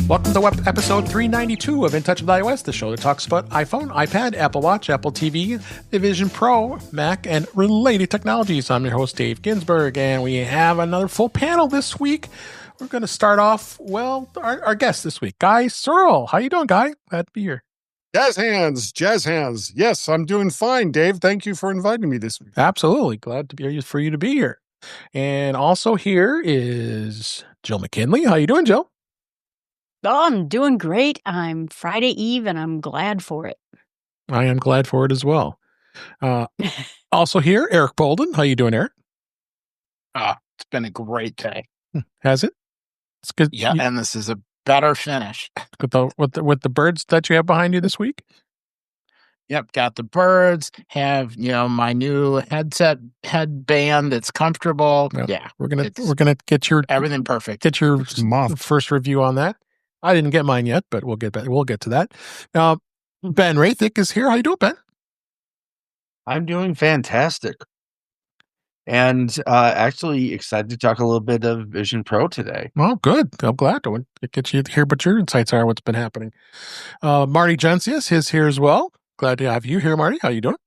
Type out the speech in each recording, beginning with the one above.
Welcome to episode 392 of In Touch with iOS, the show that talks about iPhone, iPad, Apple Watch, Apple TV, the Vision Pro, Mac, and related technologies. I'm your host, Dave Ginsburg, and we have another full panel this week. We're going to start off, well, our guest this week, Guy Serle. How you doing, Guy? Glad to be here. Jazz hands. Yes, I'm doing fine, Dave. Thank you for inviting me this week. Absolutely. Glad to be here for you to be here. And also here is Jill McKinley. How you doing, Jill? Oh, I'm doing great. I'm Friday Eve, and I'm glad for it. I am glad for it as well. Also here, Eric Bolden. How you doing, Eric? It's been a great day. Has it? It's good. Yeah, and this is a better finish. With the birds that you have behind you this week? Yep, got the birds, have, my new headband that's comfortable. Well, yeah. We're gonna get your everything perfect. Get your first review on that. I didn't get mine yet, but we'll get to that. Ben Roethig is here. How you doing, Ben? I'm doing fantastic. And actually excited to talk a little bit of Vision Pro today. Well, good. I'm glad to get you to hear what your insights are, what's been happening. Marty Jencius is here as well. Glad to have you here, Marty. How you doing?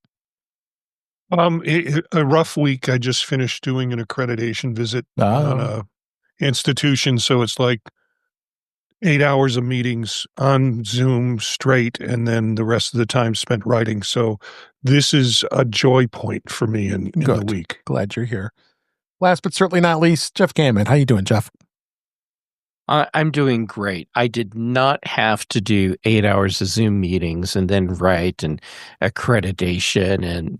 A rough week. I just finished doing an accreditation visit on a institution, so it's like 8 hours of meetings on Zoom straight, and then the rest of the time spent writing. So this is a joy point for me in the week. Glad you're here. Last but certainly not least, Jeff Gamet. How you doing, Jeff? I'm doing great. I did not have to do 8 hours of Zoom meetings and then write and accreditation and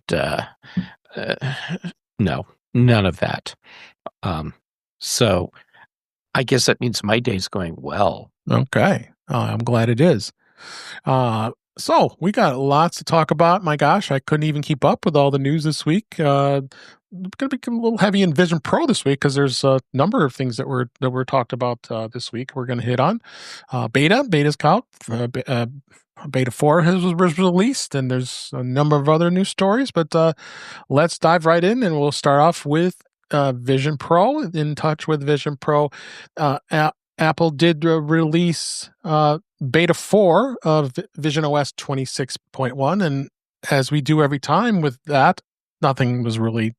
no, none of that. So I guess that means my day's going well. Okay. I'm glad it is. So we got lots to talk about. My gosh, I couldn't even keep up with all the news this week. Going to be a little heavy in Vision Pro this week because there's a number of things that were talked about this week. We're going to hit on beta's out. Beta 4 was released, and there's a number of other news stories. But let's dive right in, and we'll start off with Vision Pro. In touch with Vision Pro, Apple did release Beta 4 of VisionOS 26.1, and as we do every time with that, nothing was really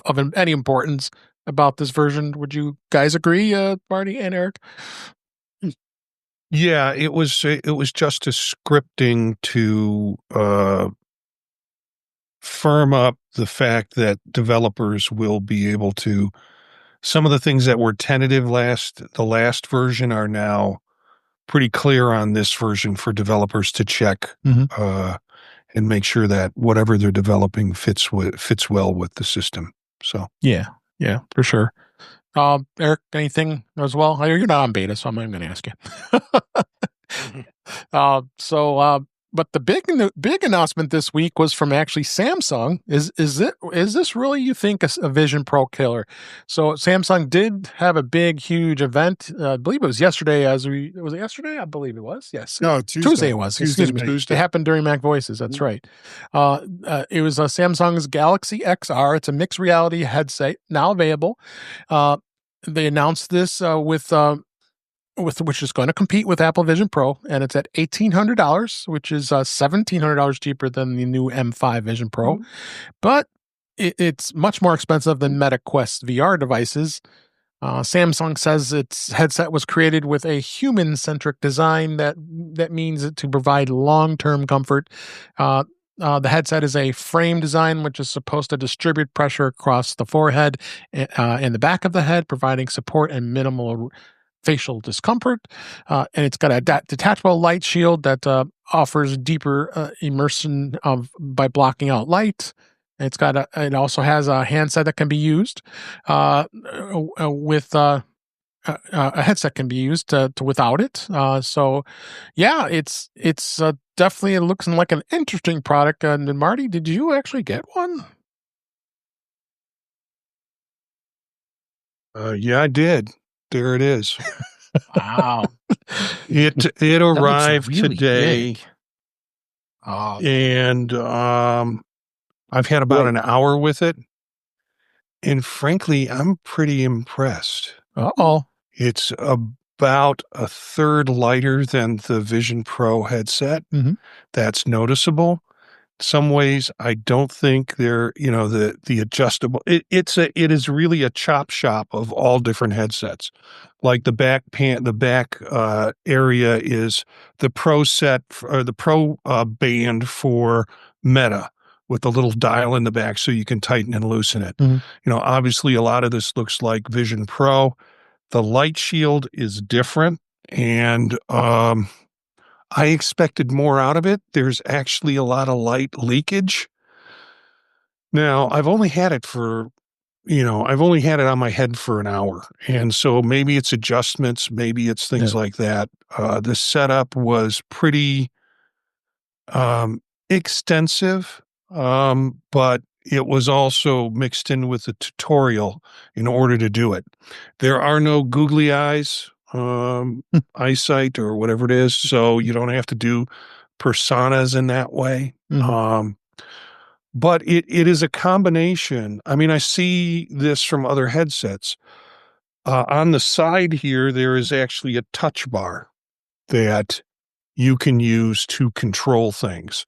of any importance about this version. Would you guys agree, Marty and Eric? Yeah, it was just a scripting to firm up the fact that developers will be able to. Some of the things that were tentative the last version are now pretty clear on this version for developers to check and make sure that whatever they're developing fits well with the system. So yeah, for sure. Eric, anything as well? You're not on beta, so I'm not even going to ask you. But the big announcement this week was from actually Samsung. Is this really, you think, a Vision Pro killer? So Samsung did have a big, huge event. I believe it was yesterday. Was it yesterday? I believe it was. Yes. No, Tuesday it was. Excuse me. Tuesday. It happened during Mac Voices. That's right. It was Samsung's Galaxy XR. It's a mixed reality headset now available. They announced this which is going to compete with Apple Vision Pro, and it's at $1,800, which is $1,700 cheaper than the new M5 Vision Pro. But it's much more expensive than Meta Quest VR devices. Samsung says its headset was created with a human-centric design that means to provide long-term comfort. The headset is a frame design, which is supposed to distribute pressure across the forehead and the back of the head, providing support and minimal facial discomfort. And it's got a detachable light shield that offers deeper immersion by blocking out light. It also has a handset that can be used with a headset can be used to without it. So yeah, it's definitely looks like an interesting product. And Marty, did you actually get one? Yeah, I did. There it is. Wow. It arrived really today. big. And I've had about an hour with it. And frankly, I'm pretty impressed. Uh-oh. It's a about a third lighter than the Vision Pro headset. Mhm. That's noticeable. Some ways I don't think they're, the adjustable. It is really a chop shop of all different headsets. Like the back area is the Pro set or the Pro band for Meta with the little dial in the back so you can tighten and loosen it. Mhm. Obviously a lot of this looks like Vision Pro. The light shield is different, and I expected more out of it. There's actually a lot of light leakage. Now, I've only had it on my head for an hour. And so maybe it's adjustments, maybe it's things like that. The setup was pretty extensive, but it was also mixed in with a tutorial in order to do it. There are no googly eyes, eyesight or whatever it is, so you don't have to do personas in that way. Mhm. But it is a combination. I mean, I see this from other headsets. On the side here, there is actually a touch bar that you can use to control things.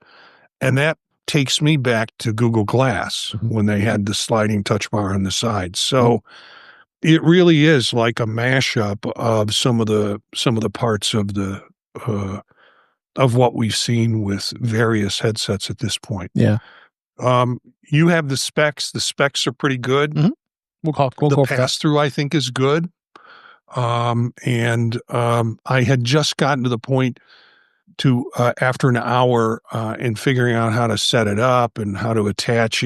And that takes me back to Google Glass when they had the sliding touch bar on the side. So it really is like a mashup of some of the parts of the of what we've seen with various headsets at this point. Yeah. You have the specs. The specs are pretty good. Mhm. We'll go The for that. pass-through, I think, is good. I had just gotten to the point to after an hour in figuring out how to set it up and how to attach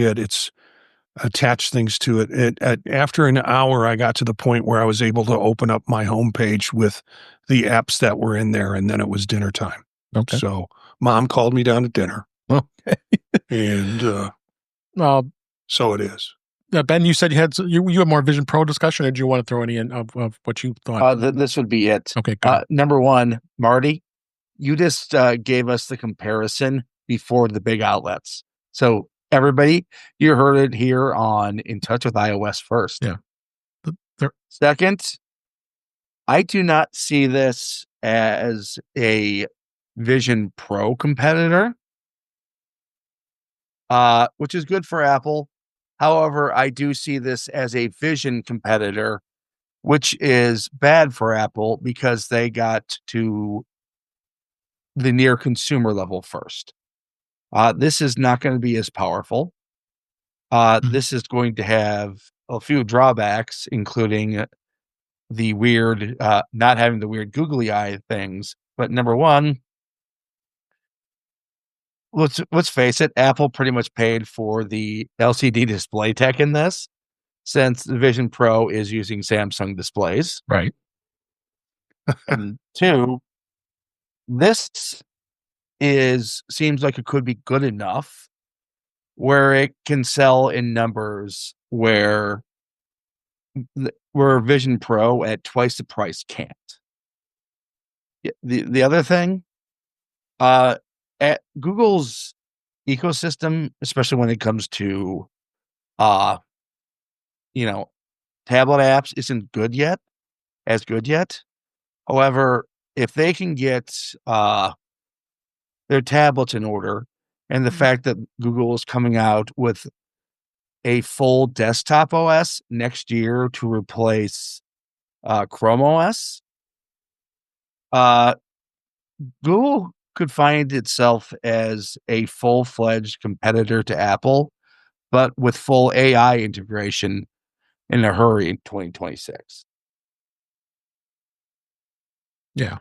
things to it. After an hour, I got to the point where I was able to open up my homepage with the apps that were in there, and then it was dinner time. Okay. So Mom called me down to dinner. Okay. And so it is. Ben, you said you had more Vision Pro discussion, or did you want to throw any in of what you thought? This would be it. Okay, good. Number one, Marty, you just gave us the comparison before the big outlets. So everybody, you heard it here on In Touch with iOS first. Yeah. Second, I do not see this as a Vision Pro competitor, which is good for Apple. However, I do see this as a Vision competitor, which is bad for Apple because they got to the near consumer level first. This is not going to be as powerful. This is going to have a few drawbacks, including the weird, not having the weird googly eye things. But number one, let's face it, Apple pretty much paid for the LCD display tech in this, since the Vision Pro is using Samsung displays. Right. And two, this seems like it could be good enough where it can sell in numbers where Vision Pro at twice the price can't. The other thing, at Google's ecosystem, especially when it comes to tablet apps, isn't good yet. However, if they can get their tablets in order, and the fact that Google is coming out with a full desktop OS next year to replace Chrome OS, Google could find itself as a full-fledged competitor to Apple, but with full AI integration in a hurry in 2026. Yeah.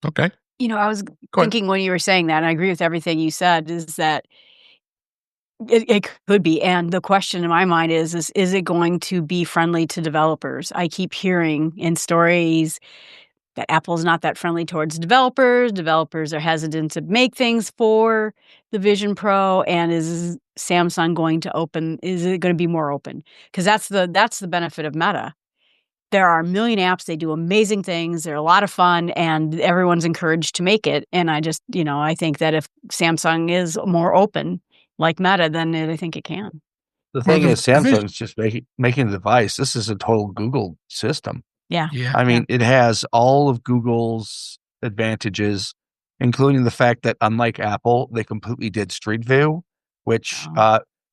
Okay. I was Go ahead. thinking when you were saying that, and I agree with everything you said, is that it could be. And the question in my mind is it going to be friendly to developers? I keep hearing in stories that Apple's not that friendly towards developers. Developers are hesitant to make things for the Vision Pro. And is Samsung going to open? Is it going to be more open? Because that's the benefit of Meta. There are a million apps. They do amazing things. They're a lot of fun, and everyone's encouraged to make it. And I just, I think that if Samsung is more open, like Meta, then I think it can. The thing is, Samsung's just making the device. This is a total Google system. Yeah. I mean, it has all of Google's advantages, including the fact that unlike Apple, they completely did Street View, which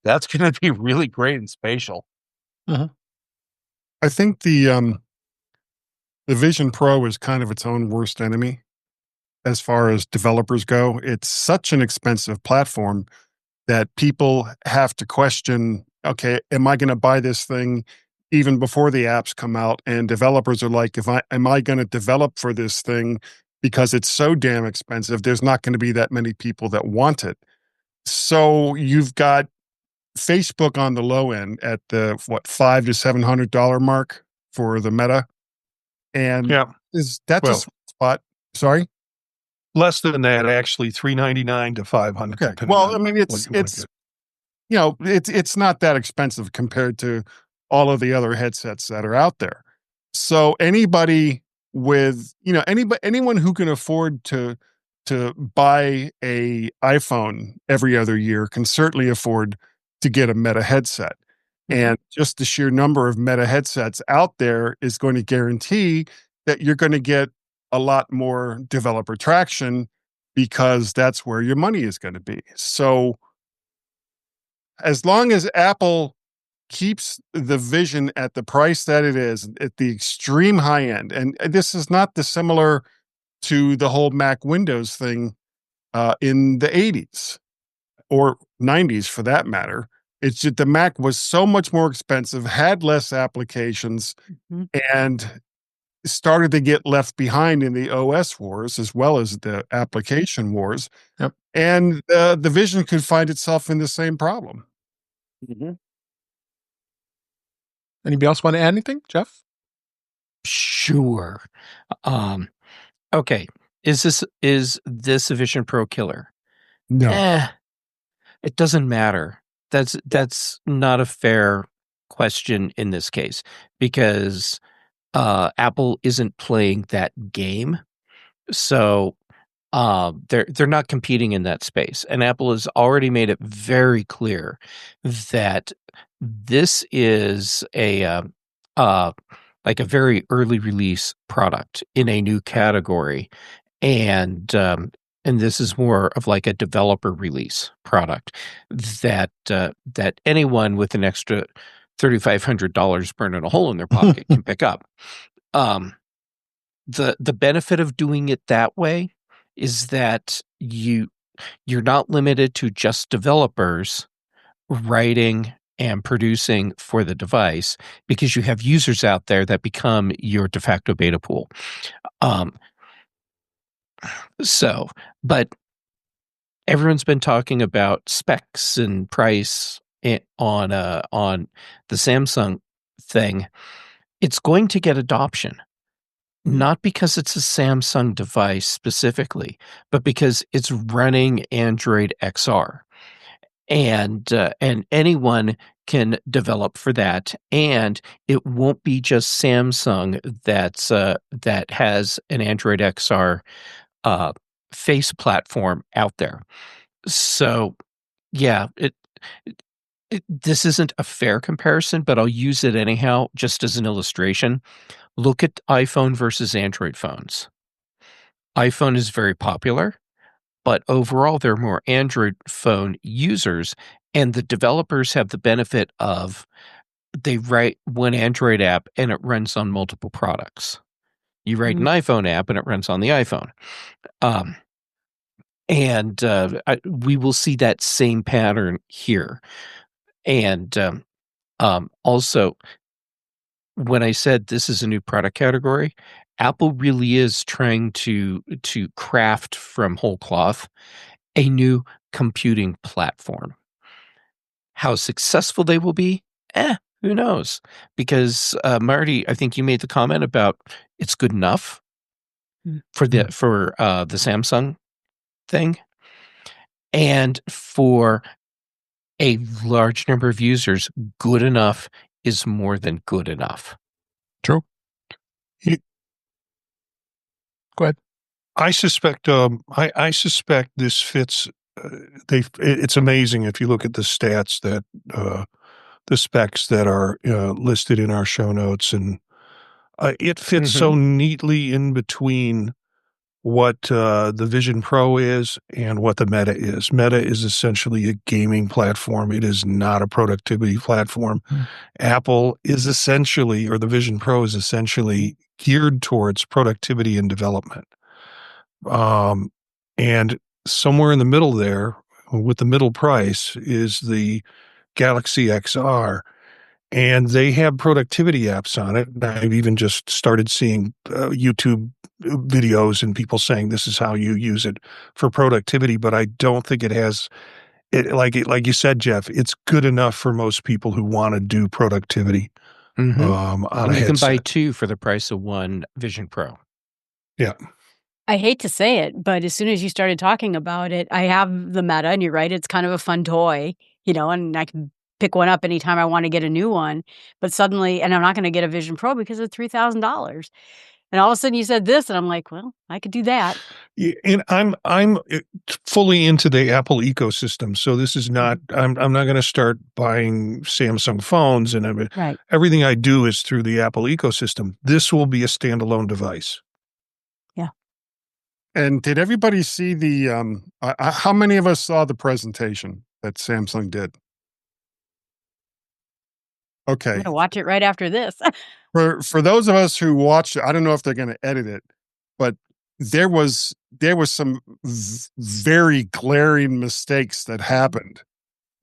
that's going to be really great in spatial. I think the Vision Pro is kind of its own worst enemy as far as developers go. It's such an expensive platform that people have to question, okay, am I going to buy this thing even before the apps come out? And developers are like, am I going to develop for this thing because it's so damn expensive? There's not going to be that many people that want it. So you've got Facebook on the low end at the $500 to $700 mark for the Meta. And that's a sweet spot. Sorry? Less than that, actually, $399 to $500. Okay. Well, I mean, it's it's not that expensive compared to all of the other headsets that are out there. So anybody with anyone who can afford to buy a iPhone every other year can certainly afford to get a Meta headset. And just the sheer number of Meta headsets out there is going to guarantee that you're going to get a lot more developer traction because that's where your money is going to be. So as long as Apple keeps the Vision at the price that it is, at the extreme high end, and this is not dissimilar to the whole Mac Windows thing in the 80s or 90s for that matter. It's just the Mac was so much more expensive, had less applications, and started to get left behind in the OS wars as well as the application wars. Yep. And the Vision could find itself in the same problem. Anybody else want to add anything, Jeff? Sure. Okay. Is this a Vision Pro killer? No. It doesn't matter. That's not a fair question in this case because Apple isn't playing that game. So they're not competing in that space. And Apple has already made it very clear that this is a like a very early release product in a new category. And this is more of like a developer release product that anyone with an extra $3,500 burning a hole in their pocket can pick up. The benefit of doing it that way is that you're not limited to just developers writing and producing for the device because you have users out there that become your de facto beta pool. But everyone's been talking about specs and price on the Samsung thing. It's going to get adoption, not because it's a Samsung device specifically, but because it's running Android XR, and anyone can develop for that, and it won't be just Samsung that has an Android XR face platform out there. So yeah, this isn't a fair comparison, but I'll use it anyhow just as an illustration. Look at iPhone versus Android phones. iPhone is very popular, but overall there are more Android phone users, and the developers have the benefit of they write one Android app and it runs on multiple products. You write an iPhone app and it runs on the iPhone. We will see that same pattern here. And also, when I said this is a new product category, Apple really is trying to craft from whole cloth a new computing platform. How successful they will be, who knows? Because Marty, I think you made the comment about it's good enough for the Samsung thing, and for a large number of users, good enough is more than good enough. True. Go ahead. I suspect this fits. It's amazing if you look at the stats that the specs that are listed in our show notes, and It fits so neatly in between what the Vision Pro is and what the Meta is. Meta is essentially a gaming platform. It is not a productivity platform. Apple is essentially, or the Vision Pro is essentially geared towards productivity and development. And somewhere in the middle there, with the middle price, is the Galaxy XR. And they have productivity apps on it. I've even just started seeing YouTube videos and people saying this is how you use it for productivity, but I don't think it has like you said, Jeff, it's good enough for most people who want to do productivity. On a you can buy headset. 2 for the price of 1 Vision Pro. Yeah. I hate to say it, but as soon as you started talking about it, I have the Meta, and you're right, it's kind of a fun toy, and I can pick one up anytime I want to get a new one. But suddenly, and I'm not going to get a Vision Pro because it's $3,000. And all of a sudden you said this, and I'm like, well, I could do that. Yeah, and I'm fully into the Apple ecosystem, so this is not. I'm not going to start buying Samsung phones, and everything I do is through the Apple ecosystem. This will be a standalone device. Yeah. And did everybody see the? How many of us saw the presentation that Samsung did? Okay. I'm going to watch it right after this. For those of us who watched it, I don't know if they're going to edit it, but there was some very glaring mistakes that happened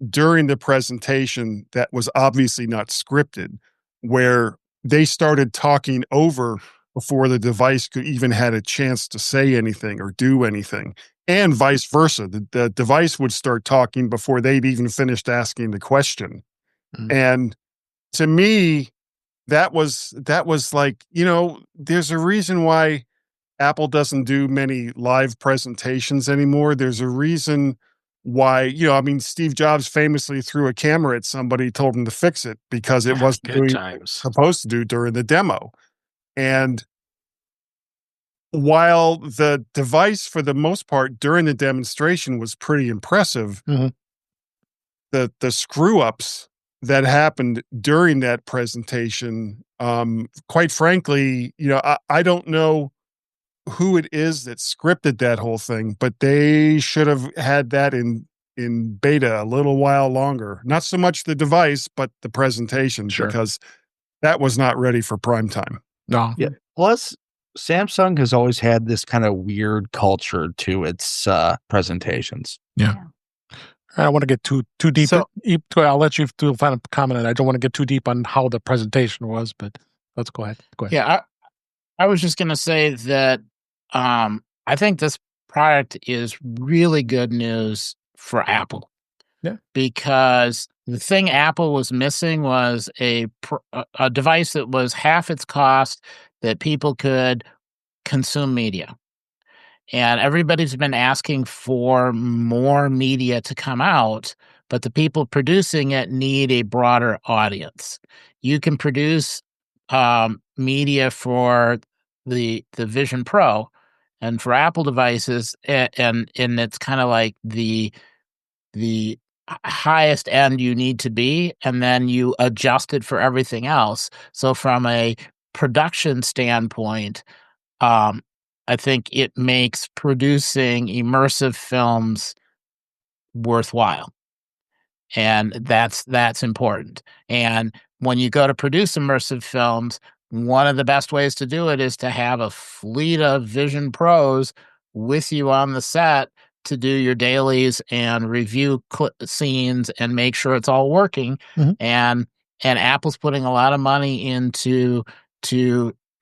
during the presentation that was obviously not scripted, where they started talking over before the device could even had a chance to say anything or do anything, and vice versa. The device would start talking before they'd even finished asking the question. And to me, that was like, there's a reason why Apple doesn't do many live presentations anymore. There's a reason why, Steve Jobs famously threw a camera at somebody, told him to fix it because it wasn't doing what it was supposed to do during the demo. And while the device, for the most part, during the demonstration was pretty impressive, the screw-ups that happened during that presentation, quite frankly, I don't know who it is that scripted that whole thing, but they should have had that in beta a little while longer. Not so much the device, but the presentation, because that was not ready for prime time. No. Yeah. Plus, Samsung has always had this kind of weird culture to its presentations. Yeah. I don't want to get too deep. So- I'll let you do a final comment. I don't want to get too deep on how the presentation was, but let's go ahead. Yeah, I was just going to say that I think this product is really good news for Apple. Yeah. Because the thing Apple was missing was a device that was half its cost that people could consume media. And everybody's been asking for more media to come out, but the people producing it need a broader audience. You can produce media for the Vision Pro and for Apple devices, and it's kind of like the highest end you need to be, and then you adjust it for everything else. So from a production standpoint, I think it makes producing immersive films worthwhile. And that's important. And when you go to produce immersive films, one of the best ways to do it is to have a fleet of Vision Pros with you on the set to do your dailies and review scenes and make sure it's all working. And Apple's putting a lot of money into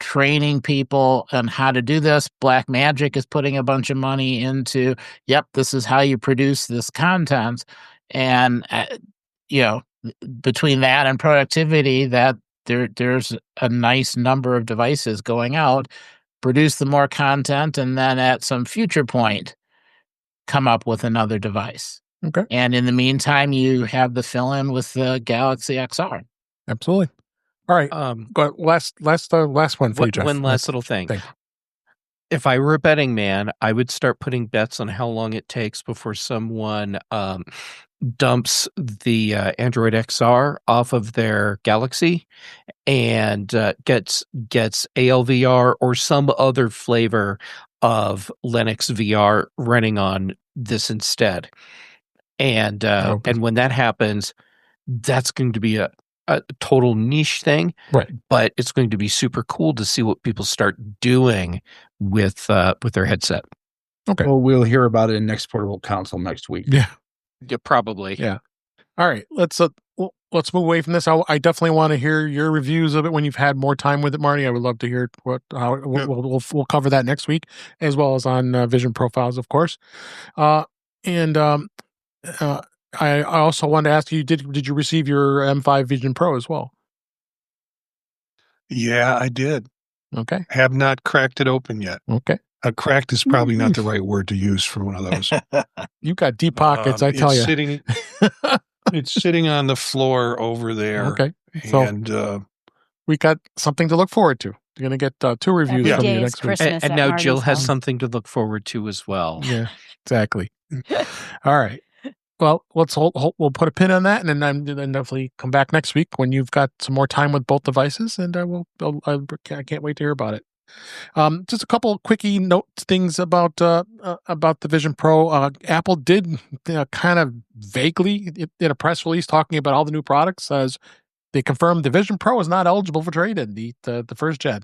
training people on how to do this. Blackmagic is putting a bunch of money into, this is how you produce this content. And, between that and productivity, that there's a nice number of devices going out, produce the more content, and then at some future point, come up with another device. Okay. And in the meantime, you have the fill-in with the Galaxy XR. Absolutely. All right. Go last one for you, Jeff. One last little thing. If I were a betting man, I would start putting bets on how long it takes before someone dumps the Android XR off of their Galaxy and gets ALVR or some other flavor of Linux VR running on this instead. And and when that happens, that's going to be a total niche thing, right? But it's going to be super cool to see what people start doing with their headset. Okay. Well, we'll hear about it in Next Portable Council next week. Yeah, probably. Yeah. All right. Let's move away from this. I definitely want to hear your reviews of it when you've had more time with it, Marty. I would love to hear we'll cover that next week, as well as on Vision Profiles, of course. I also wanted to ask you, did you receive your M5 Vision Pro as well? Yeah, I did. Okay. Have not cracked it open yet. Okay. Cracked is probably not the right word to use for one of those. You got deep pockets, I tell you. It's sitting on the floor over there. Okay. So and we got something to look forward to. You're going to get 2 reviews Every from day you is next week. Christmas And at now Marty's Jill has house. something to look forward to as well. Yeah, exactly. All right. Well, we'll put a pin on that, and then definitely come back next week when you've got some more time with both devices, and I can't wait to hear about it. Just a couple of quickie things about the Vision Pro. Apple did kind of vaguely in a press release talking about all the new products, as they confirmed the Vision Pro is not eligible for trade-in, the first gen.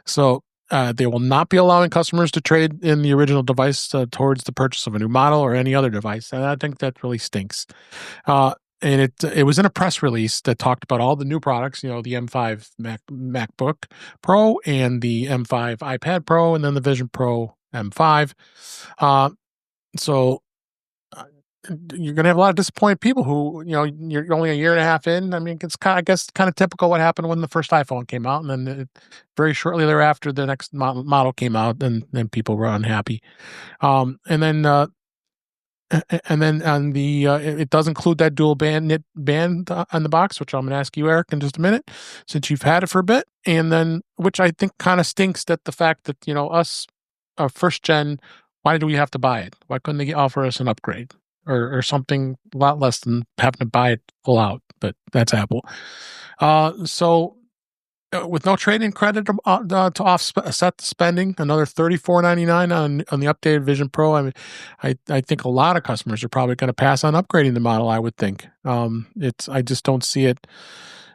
So they will not be allowing customers to trade in the original device towards the purchase of a new model or any other device, and I think that really stinks. And it was in a press release that talked about all the new products, the M5 MacBook Pro and the M5 iPad Pro, and then the Vision Pro M5. So you're going to have a lot of disappointed people who, you're only a year and a half in. I mean, it's kind of typical what happened when the first iPhone came out, and then very shortly thereafter, the next model came out, and then people were unhappy. And then on the it does include that dual band on the box, which I'm going to ask you, Eric, in just a minute, since you've had it for a bit. And then, which I think kind of stinks, that the fact that us first gen, why do we have to buy it? Why couldn't they offer us an upgrade or something a lot less than having to buy it full out? But that's Apple. So with no trade-in credit to offset the spending, another $34.99 on the updated Vision Pro. I mean, I think a lot of customers are probably going to pass on upgrading the model, I would think. I just don't see it.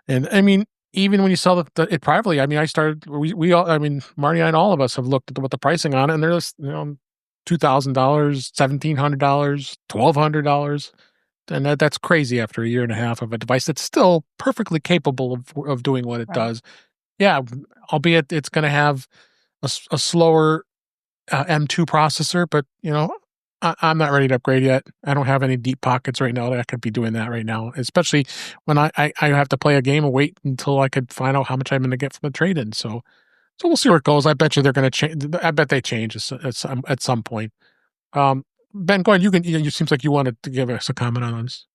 And I mean, even when you sell it privately, I mean, we all, I mean, Marty and all of us have looked at what the pricing on it, and there's $2,000, $1,700, $1,200. And that's crazy after a year and a half of a device that's still perfectly capable of doing what it does. Yeah, albeit it's going to have a slower M2 processor, but I'm not ready to upgrade yet. I don't have any deep pockets right now that I could be doing that right now, especially when I have to play a game and wait until I could find out how much I'm going to get from the trade-in. So we'll see where it goes. I bet you they're going to change. I bet they change at some point. Ben, go ahead. You seems like you wanted to give us a comment on this.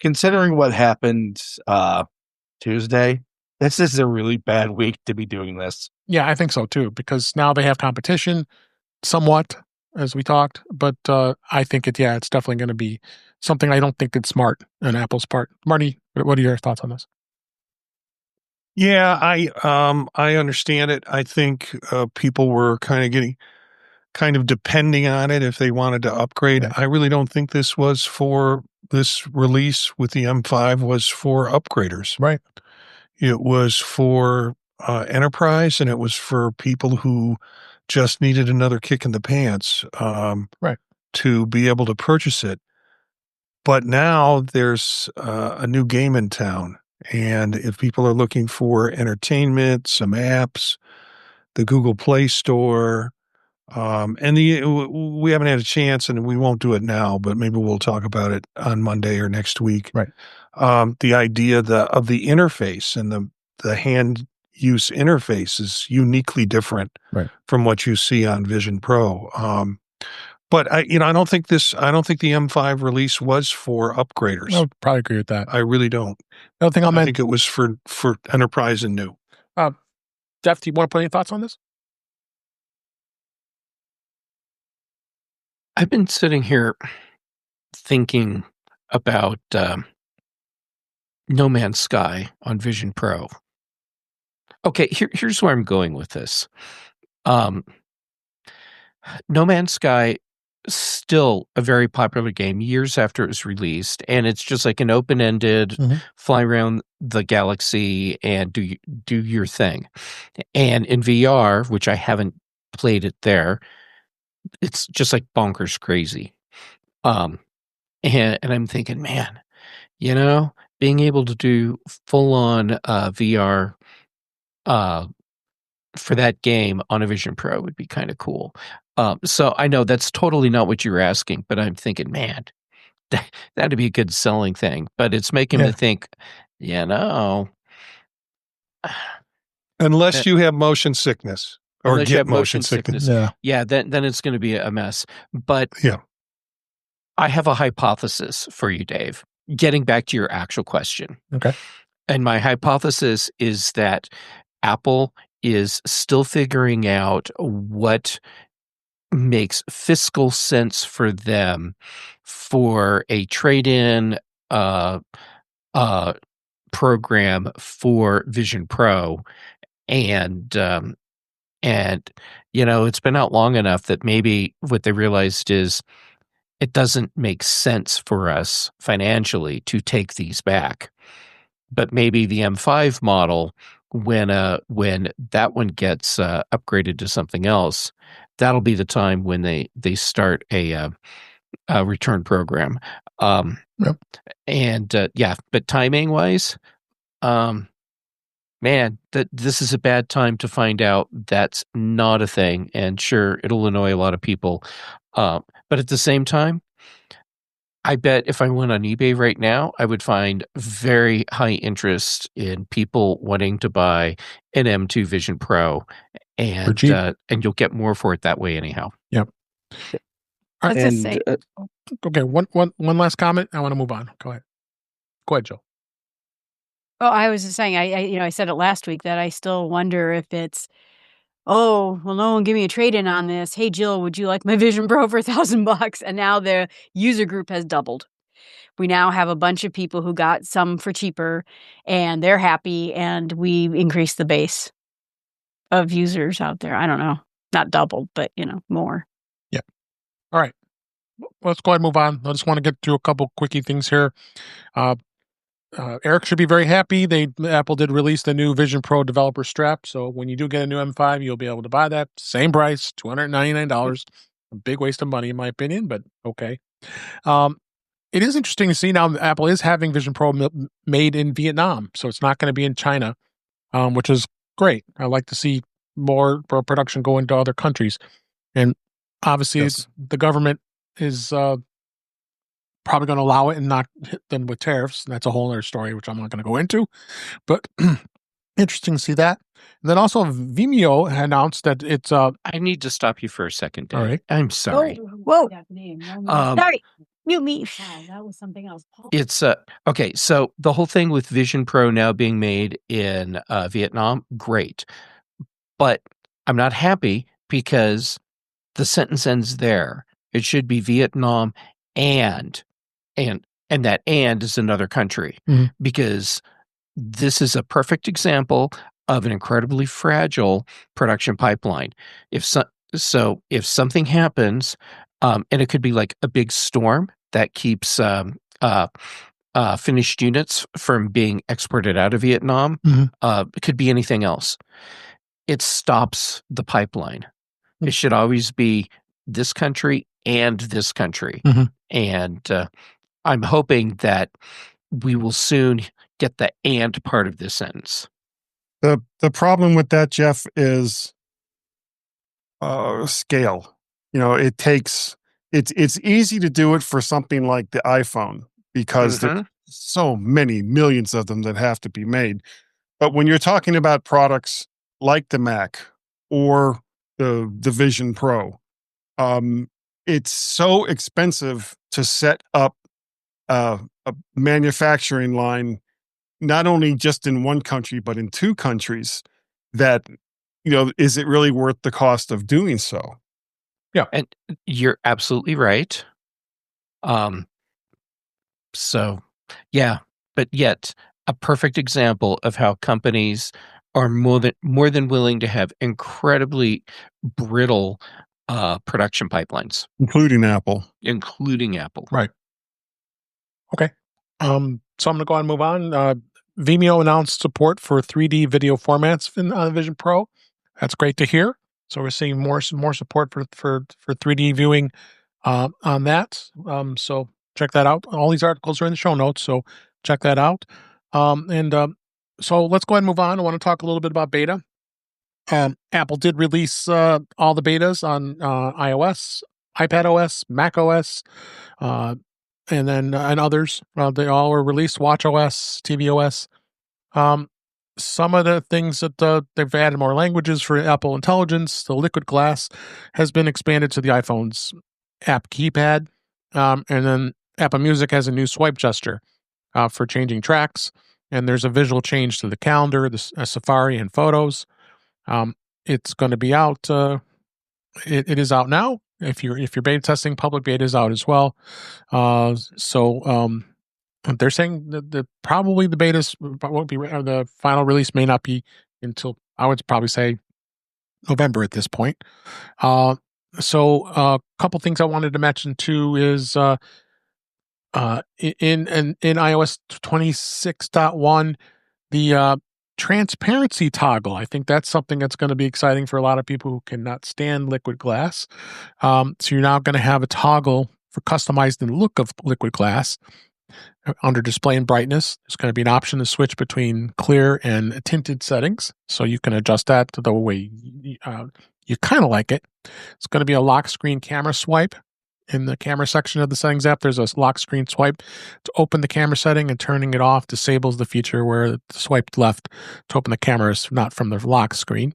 Considering what happened Tuesday, this is a really bad week to be doing this. Yeah, I think so too, because now they have competition somewhat, as we talked, but I think it's definitely going to be something I don't think it's smart on Apple's part. Marty, what are your thoughts on this? Yeah, I understand it. I think people were kind of depending on it if they wanted to upgrade. Yeah. I really don't think this release with the M5 was for upgraders. Right. It was for enterprise, and it was for people who just needed another kick in the pants to be able to purchase it. But now there's a new game in town, and if people are looking for entertainment, some apps, the Google Play Store, and we haven't had a chance, and we won't do it now, but maybe we'll talk about it on Monday or next week. Right. The idea of the interface and the hand use interface is uniquely different from what you see on Vision Pro. But I don't think the M5 release was for upgraders. I would probably agree with that. I really don't. I think it was for enterprise and new. Jeff, do you want to put any thoughts on this? I've been sitting here thinking about No Man's Sky on Vision Pro. Okay, here's where I'm going with this. No Man's Sky still a very popular game years after it was released, and it's just like an open-ended fly around the galaxy and do your thing. And in VR, which I haven't played it there, it's just like bonkers crazy. And I'm thinking, man, being able to do full-on VR for that game on a Vision Pro would be kind of cool. So I know that's totally not what you were asking, but I'm thinking, man, that'd be a good selling thing. But it's making me think, unless you have motion sickness or get motion sickness. Yeah, then it's going to be a mess. But yeah, I have a hypothesis for you, Dave. Getting back to your actual question. Okay. And my hypothesis is that Apple is still figuring out what makes fiscal sense for them for a trade-in program for Vision Pro. And it's been out long enough that maybe what they realized is it doesn't make sense for us financially to take these back. But maybe the M5 model, when that one gets upgraded to something else, that'll be the time when they start a return program. Yep. And but timing wise, man, this is a bad time to find out that's not a thing. And sure, it'll annoy a lot of people. But at the same time, I bet if I went on eBay right now, I would find very high interest in people wanting to buy an M2 Vision Pro, and you'll get more for it that way anyhow. Yep. Let's just say, okay, one last comment. I want to move on. Go ahead, Joe. Oh, I was just saying, I said it last week that I still wonder if it's, oh, well, no one give me a trade-in on this. Hey, Jill, would you like my Vision Pro for $1,000? And now the user group has doubled. We now have a bunch of people who got some for cheaper, and they're happy, and we increased the base of users out there. I don't know, not doubled, but more. Yeah. All right. Let's go ahead and move on. I just want to get through a couple quickie things here. Eric should be very happy. Apple did release the new Vision Pro developer strap. So when you do get a new M5, you'll be able to buy that. Same price, $299. A big waste of money, in my opinion, but okay. It is interesting to see now Apple is having Vision Pro made in Vietnam. So it's not going to be in China, which is great. I like to see more production go into other countries. And obviously the government is probably going to allow it and not hit them with tariffs. And that's a whole other story, which I'm not going to go into. But interesting to see that. And then also Vimeo announced that it's I need to stop you for a second, Dave. All right. I'm sorry. Whoa. Sorry. You mean that was something else. It's okay. So the whole thing with Vision Pro now being made in Vietnam, great. But I'm not happy because the sentence ends there. It should be Vietnam and that and is another country, because this is a perfect example of an incredibly fragile production pipeline. If something happens, and it could be like a big storm that keeps finished units from being exported out of Vietnam, it could be anything else. It stops the pipeline. It should always be this country and this country. And I'm hoping that we will soon get the and part of this sentence. The problem with that, Jeff, is scale. It's easy to do it for something like the iPhone because there's so many millions of them that have to be made. But when you're talking about products like the Mac or the Vision Pro, it's so expensive to set up a manufacturing line, not only just in one country, but in two countries, that, is it really worth the cost of doing so? Yeah. And you're absolutely right. So, yeah, but yet a perfect example of how companies are more than willing to have incredibly brittle production pipelines, including Apple. including Apple. Right. Okay. So I'm going to go ahead and move on. Vimeo announced support for 3D video formats on the Vision Pro. That's great to hear. So we're seeing more support for 3D viewing on that. So check that out. All these articles are in the show notes, so check that out. So let's go ahead and move on. I want to talk a little bit about beta. Apple did release all the betas on iOS, iPadOS, macOS, and then and others. They all were released. watchOS, tvOS. Some of the things that they've added more languages for Apple Intelligence. The Liquid Glass has been expanded to the iPhone's app keypad, and then Apple Music has a new swipe gesture for changing tracks. And there's a visual change to the calendar, the Safari, and Photos. It's going to be out. It is out now. If you're beta testing, public beta is out as well. So they're saying that probably the betas won't be, or the final release may not be until, I would probably say, November at this point. So a couple things I wanted to mention too is in iOS 26.1, the transparency toggle. I think that's something that's going to be exciting for a lot of people who cannot stand liquid glass. So you're now going to have a toggle for customizing the look of liquid glass. Under display and brightness, there's going to be an option to switch between clear and tinted settings. So you can adjust that to the way you kind of like it. It's going to be a lock screen camera swipe. In the camera section of the settings app, there's a lock screen swipe to open the camera setting, and turning it off disables the feature where the swipe left to open the camera is not from the lock screen.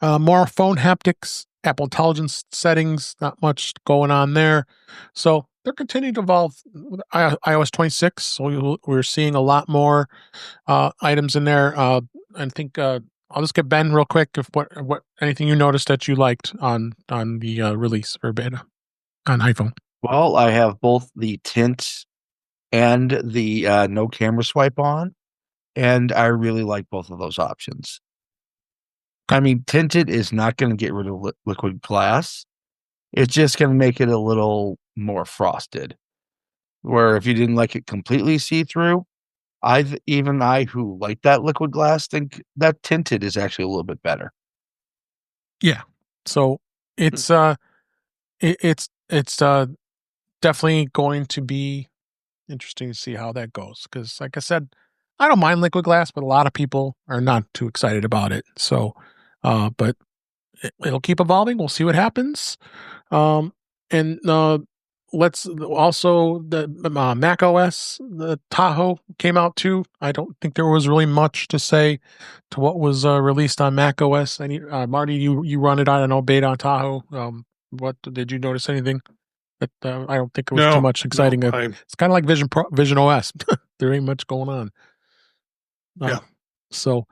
More phone haptics, Apple Intelligence settings, not much going on there. So they're continuing to evolve with iOS 26. So we're seeing a lot more items in there. I think I'll just get Ben real quick. If what anything you noticed that you liked on the release or beta on iPhone. Well, I have both the tint and the no camera swipe on, and I really like both of those options. I mean, tinted is not going to get rid of liquid glass. It's just going to make it a little more frosted. Where if you didn't like it completely see-through, even I who like that liquid glass think that tinted is actually a little bit better. Yeah. So it's definitely going to be interesting to see how that goes. Because, like I said, I don't mind liquid glass, but a lot of people are not too excited about it. So, but it'll keep evolving. We'll see what happens. Let's also the Mac OS, the Tahoe came out too. I don't think there was really much to say to what was released on Mac OS. Marty, you run it on an old beta on Tahoe. What did you notice anything? That I don't think it was too much exciting. No, it's kind of like VisionOS. There ain't much going on. Yeah. So,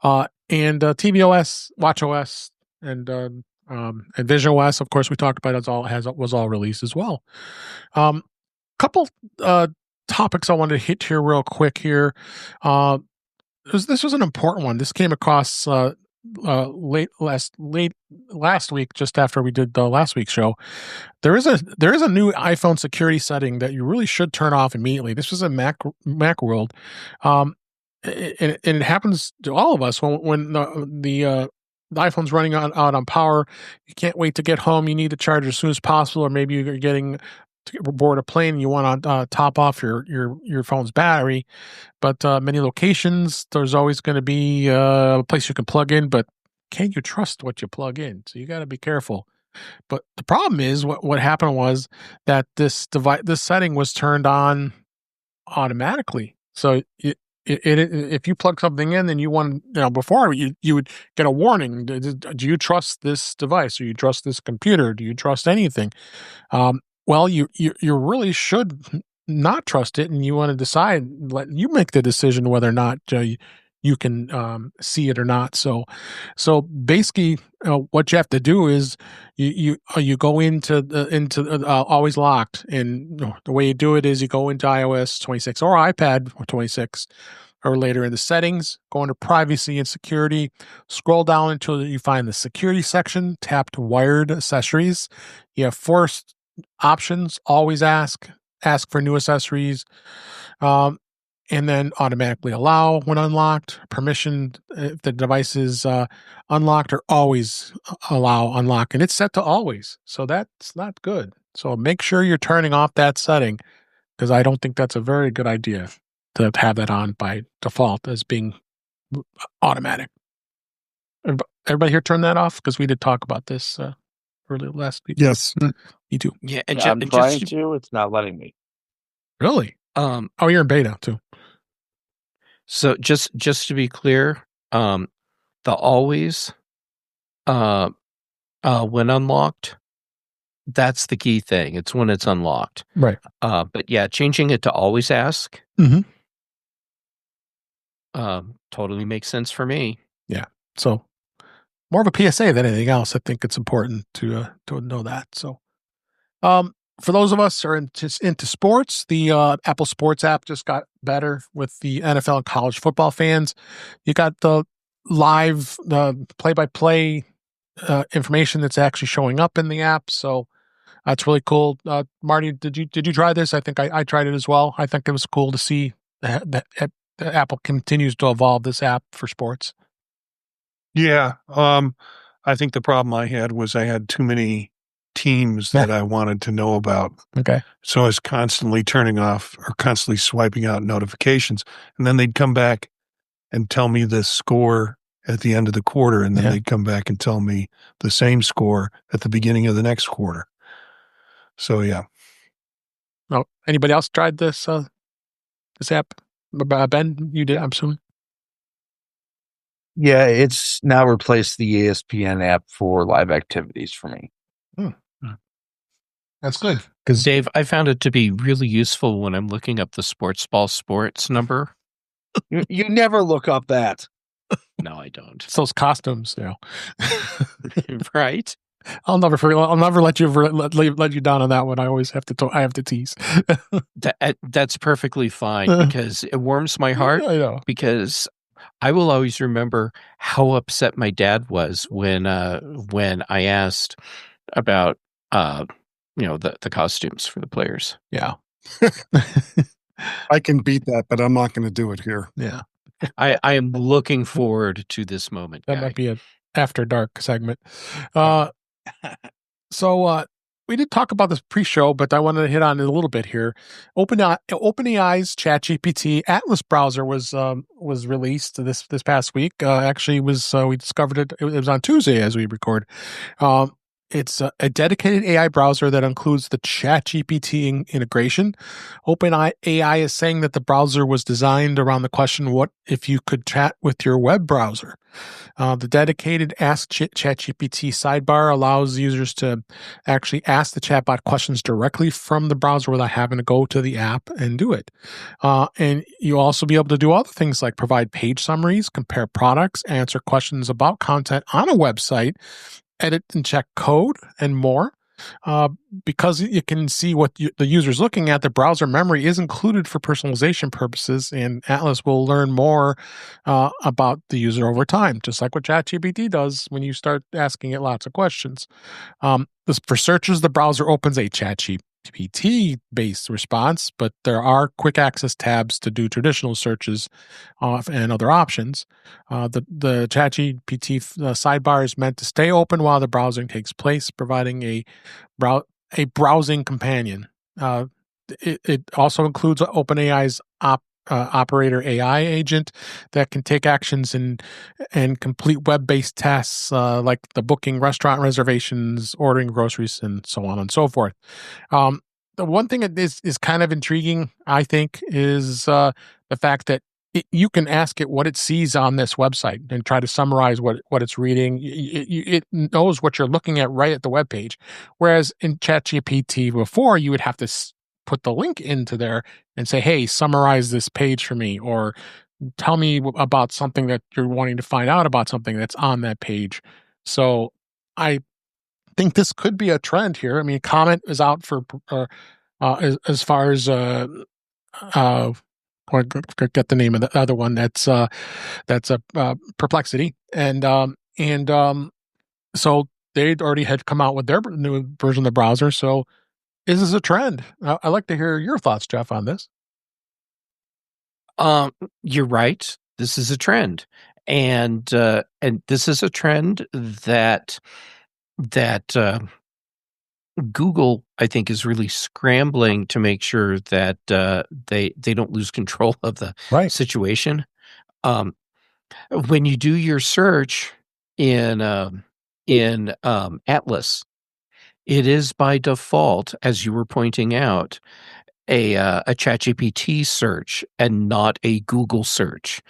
and tvOS, watchOS, and VisionOS, of course, we talked about was all released as well. Couple topics I wanted to hit here real quick here. This was an important one. This came across late last week, just after we did the last week's show. There is a new iPhone security setting that you really should turn off immediately. This was a Mac world. And it happens to all of us when the iPhone's running out on power. You can't wait to get home. You need to charge as soon as possible, or maybe you're getting to board a plane and you want to top off your phone's battery. But many locations, there's always going to be a place you can plug in, but can you trust what you plug in? So you got to be careful. But the problem is what happened was that this setting was turned on automatically. So if you plug something in, then you want, before you would get a warning. Do you trust this device? Do you trust this computer? Do you trust anything? Well, you really should not trust it, and you want to decide. Let you make the decision whether or not you can see it or not. So basically, what you have to do is you go into always locked, and the way you do it is you go into iOS 26 or iPad 26 or later in the settings, go into privacy and security, scroll down until you find the security section, tap to wired accessories. You have 4 options: always ask for new accessories, and then automatically allow when unlocked, permission if the device is unlocked, or always allow unlock. And it's set to always. So that's not good. So make sure you're turning off that setting, because I don't think that's a very good idea to have that on by default as being automatic. Everybody here turn that off? Because we did talk about this earlier last week. Yes. Me too. Yeah, I'm trying to. It's not letting me. Really? Oh, you're in beta too. So just to be clear, the always when unlocked, that's the key thing. It's when it's unlocked. Right. But yeah, changing it to always ask totally makes sense for me. Yeah. So more of a PSA than anything else. I think it's important to know that. So for those of us who are into sports, the Apple Sports app just got better with the NFL and college football fans. You got the live, the play-by-play information that's actually showing up in the app. So that's really cool. Marty, did you try this? I think I tried it as well. I think it was cool to see that Apple continues to evolve this app for sports. Yeah. I think the problem I had was I had too many teams that I wanted to know about. Okay. So I was constantly turning off or constantly swiping out notifications. And then they'd come back and tell me the score at the end of the quarter. And then they'd come back and tell me the same score at the beginning of the next quarter. So, yeah. Oh, anybody else tried this app? Ben, you did, I'm assuming? Yeah, it's now replaced the ESPN app for live activities for me. That's good. Because Dave, I found it to be really useful when I'm looking up the sports number. You never look up that. No, I don't. It's those costumes, Right? I'll never forget. I'll never let you down on that one. I always have to. I have to tease. That's perfectly fine, because it warms my heart. I know, because I will always remember how upset my dad was when I asked about the costumes for the players. Yeah. I can beat that, but I'm not going to do it here. Yeah. I am looking forward to this moment. That might be an after dark segment. So we did talk about this pre-show, but I wanted to hit on it a little bit here. OpenAI's ChatGPT Atlas browser was released this past week. Actually, we discovered it. It was on Tuesday as we record. It's a dedicated AI browser that includes the ChatGPT integration. OpenAI is saying that the browser was designed around the question, what if you could chat with your web browser? The dedicated Ask ChatGPT sidebar allows users to actually ask the chatbot questions directly from the browser without having to go to the app and do it. And you'll also be able to do other things like provide page summaries, compare products, answer questions about content on a website, edit and check code, and more. Because you can see what the user's looking at, the browser memory is included for personalization purposes, and Atlas will learn more about the user over time, just like what ChatGPT does when you start asking it lots of questions. For searches, the browser opens a ChatGPT-based response, but there are quick access tabs to do traditional searches and other options. The ChatGPT sidebar is meant to stay open while the browsing takes place, providing a browsing companion. It also includes OpenAI's operator AI agent that can take actions and complete web-based tasks like the booking restaurant reservations, ordering groceries, and so on and so forth. The one thing that is kind of intriguing, I think, is the fact that you can ask it what it sees on this website and try to summarize what it's reading. It knows what you're looking at right at the web page, whereas in ChatGPT before, you would have to put the link into there and say, hey, summarize this page for me, or tell me about something that you're wanting to find out about something that's on that page. So I think this could be a trend here. I mean, Comet is out for as far as I get the name of the other one that's a Perplexity, and so they'd already had come out with their new version of the browser. So is this a trend? I'd like to hear your thoughts, Jeff, on this. You're right. This is a trend, and this is a trend that Google, I think, is really scrambling to make sure that they don't lose control of the situation. When you do your search in Atlas, it is by default, as you were pointing out, a ChatGPT search and not a Google search,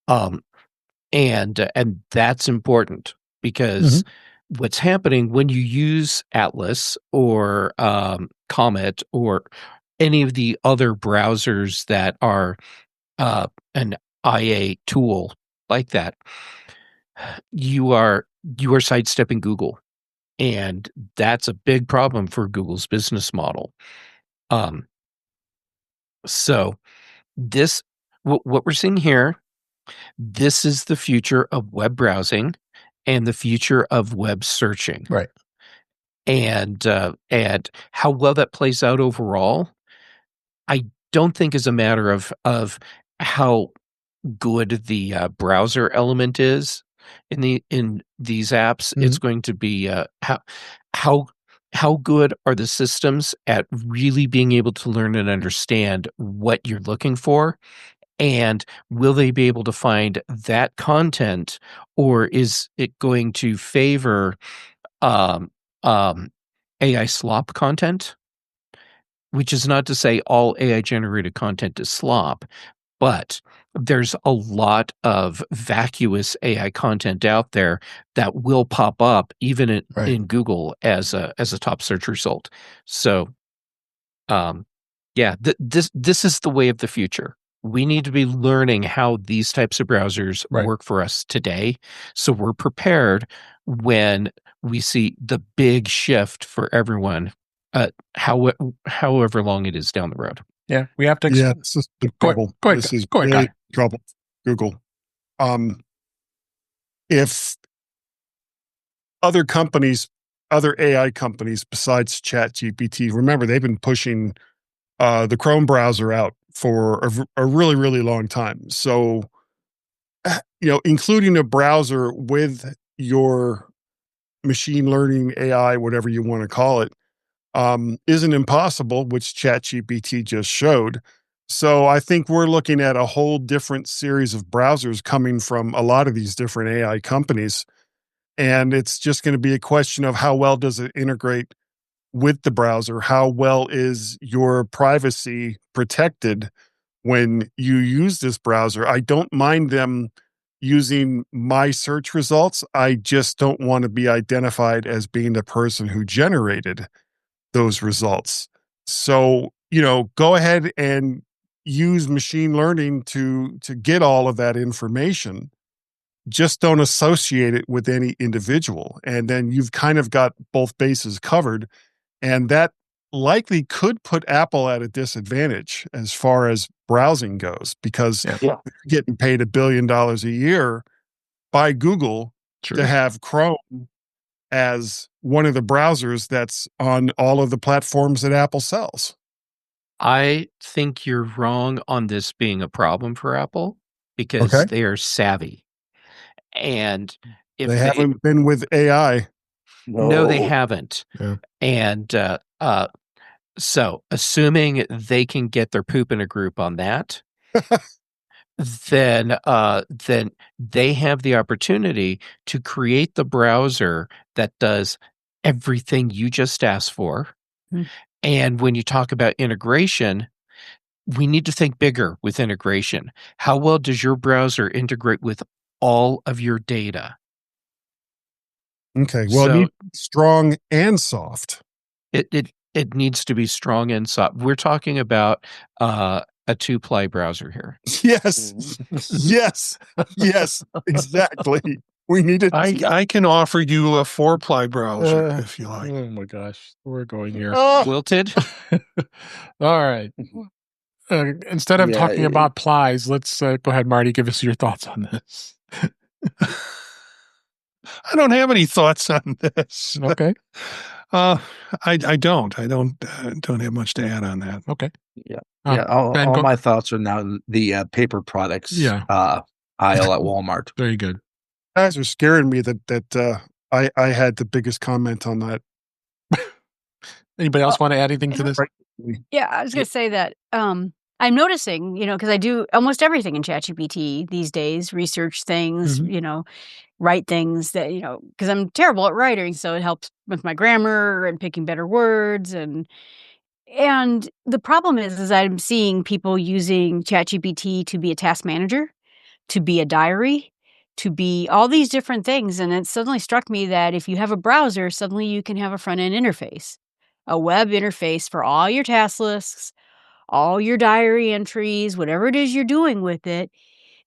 and that's important because what's happening when you use Atlas or Comet or any of the other browsers that are an IA tool like that, you are sidestepping Google, and that's a big problem for Google's business model. So this, what we're seeing here, this is the future of web browsing and the future of web searching. Right. And how well that plays out overall, I don't think is a matter of how good the browser element is in these apps. It's going to be how good are the systems at really being able to learn and understand what you're looking for, and will they be able to find that content, or is it going to favor AI slop content? Which is not to say all AI generated content is slop, but there's a lot of vacuous AI content out there that will pop up even in Google as a top search result. So, this is the way of the future. We need to be learning how these types of browsers work for us today, so we're prepared when we see the big shift for everyone, however long it is down the road. Yeah, we have to. This is the trouble. This is really trouble. Google. If other companies, other AI companies besides ChatGPT, remember they've been pushing the Chrome browser out for a really, really long time. So, including a browser with your machine learning AI, whatever you want to call it, isn't impossible, which ChatGPT just showed. So I think we're looking at a whole different series of browsers coming from a lot of these different AI companies. And it's just going to be a question of how well does it integrate with the browser? How well is your privacy protected when you use this browser? I don't mind them using my search results. I just don't want to be identified as being the person who generated those results. So, go ahead and use machine learning to get all of that information. Just don't associate it with any individual. And then you've kind of got both bases covered. And that likely could put Apple at a disadvantage as far as browsing goes, because you're getting paid $1 billion a year by Google to have Chrome as one of the browsers that's on all of the platforms that Apple sells. I think you're wrong on this being a problem for Apple because they are savvy. And if they haven't been with AI. No, they haven't. Yeah. And so assuming they can get their poop in a group on that, then they have the opportunity to create the browser that does everything you just asked for. And when you talk about integration, we need to think bigger with integration. How well does your browser integrate with all of your data? Okay. Well, it needs to be strong and soft. It needs to be strong and soft. We're talking about a 2-ply browser here. Yes, yes, exactly. We need it. I can offer you a 4-ply browser if you like. Oh my gosh, we're going here. Wilted? All right. Instead of talking about plies, let's go ahead, Marty. Give us your thoughts on this. I don't have any thoughts on this. Okay. I don't have much to add on that. Okay. All Ben, my thoughts are now the paper products aisle at Walmart. Very good. Guys are scaring me that I had the biggest comment on that. Anybody else want to add anything to this? Yeah, I was going to say that I'm noticing, because I do almost everything in ChatGPT these days, research things, write things that, because I'm terrible at writing. So it helps with my grammar and picking better words. And the problem is I'm seeing people using ChatGPT to be a task manager, to be a diary, to be all these different things. And it suddenly struck me that if you have a browser, suddenly you can have a front-end interface, a web interface for all your task lists, all your diary entries, whatever it is you're doing with it.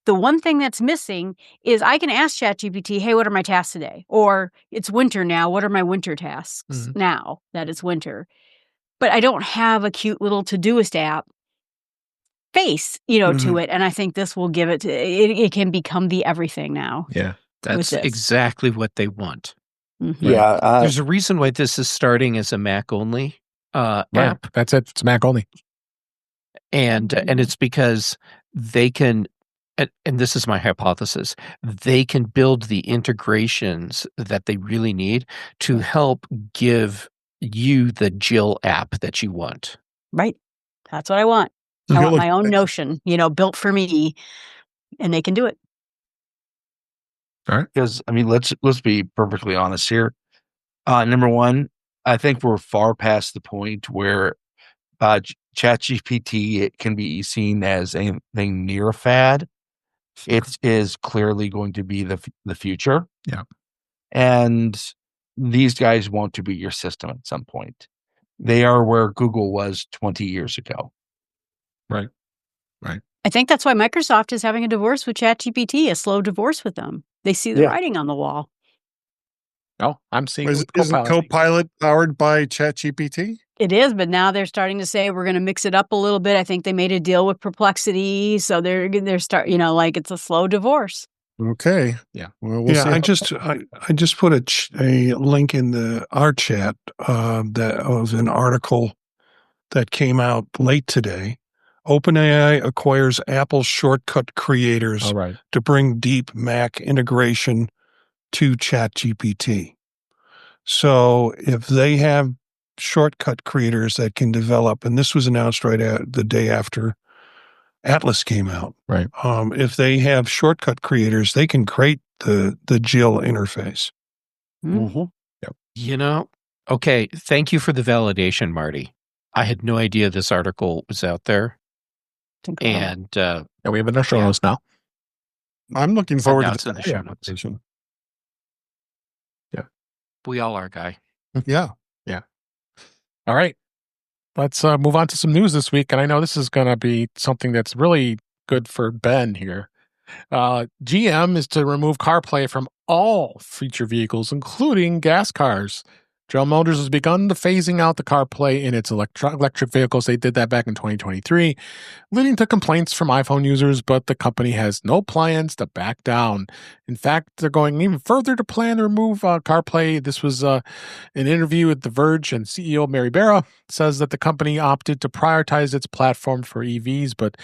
The one thing that's missing is I can ask ChatGPT, hey, what are my tasks today? Or it's winter now. What are my winter tasks now that it's winter? But I don't have a cute little Todoist app face, to it. And I think this will give it, it can become the everything now. Yeah. That's exactly what they want. Mm-hmm. Yeah. There's a reason why this is starting as a Mac only app. That's it. It's Mac only. And it's because they can, and this is my hypothesis, they can build the integrations that they really need to help give you the Jill app that you want. Right. That's what I want. I want my own Notion, built for me, and they can do it. All right. Because let's be perfectly honest here. Number one, I think we're far past the point where ChatGPT can be seen as anything near a fad. It is clearly going to be the future. Yeah. And these guys want to be your system at some point. They are where Google was 20 years ago. Right. I think that's why Microsoft is having a divorce with ChatGPT, a slow divorce with them. They see the writing on the wall. Oh, I'm seeing Isn't Copilot powered by ChatGPT? It is, but now they're starting to say we're going to mix it up a little bit. I think they made a deal with Perplexity, so they're it's a slow divorce. Okay. Yeah. Well, we'll see. I just put a link in our chat that was an article that came out late today. OpenAI acquires Apple's shortcut creators to bring deep Mac integration to ChatGPT. So if they have shortcut creators that can develop, and this was announced the day after Atlas came out. Right. If they have shortcut creators, they can create the Jill interface. Mm-hmm. Yep. Okay. Thank you for the validation, Marty. I had no idea this article was out there. And we have it in our show notes now. I'm looking forward to the show notes. Yeah. We all are, Guy. Yeah. All right. Let's move on to some news this week. And I know this is going to be something that's really good for Ben here. GM is to remove CarPlay from all future vehicles, including gas cars. General Motors has begun the phasing out the CarPlay in its electric vehicles. They did that back in 2023, leading to complaints from iPhone users, but the company has no plans to back down. In fact, they're going even further to plan to remove CarPlay. This was an interview with The Verge, and CEO Mary Barra says that the company opted to prioritize its platform for EVs, but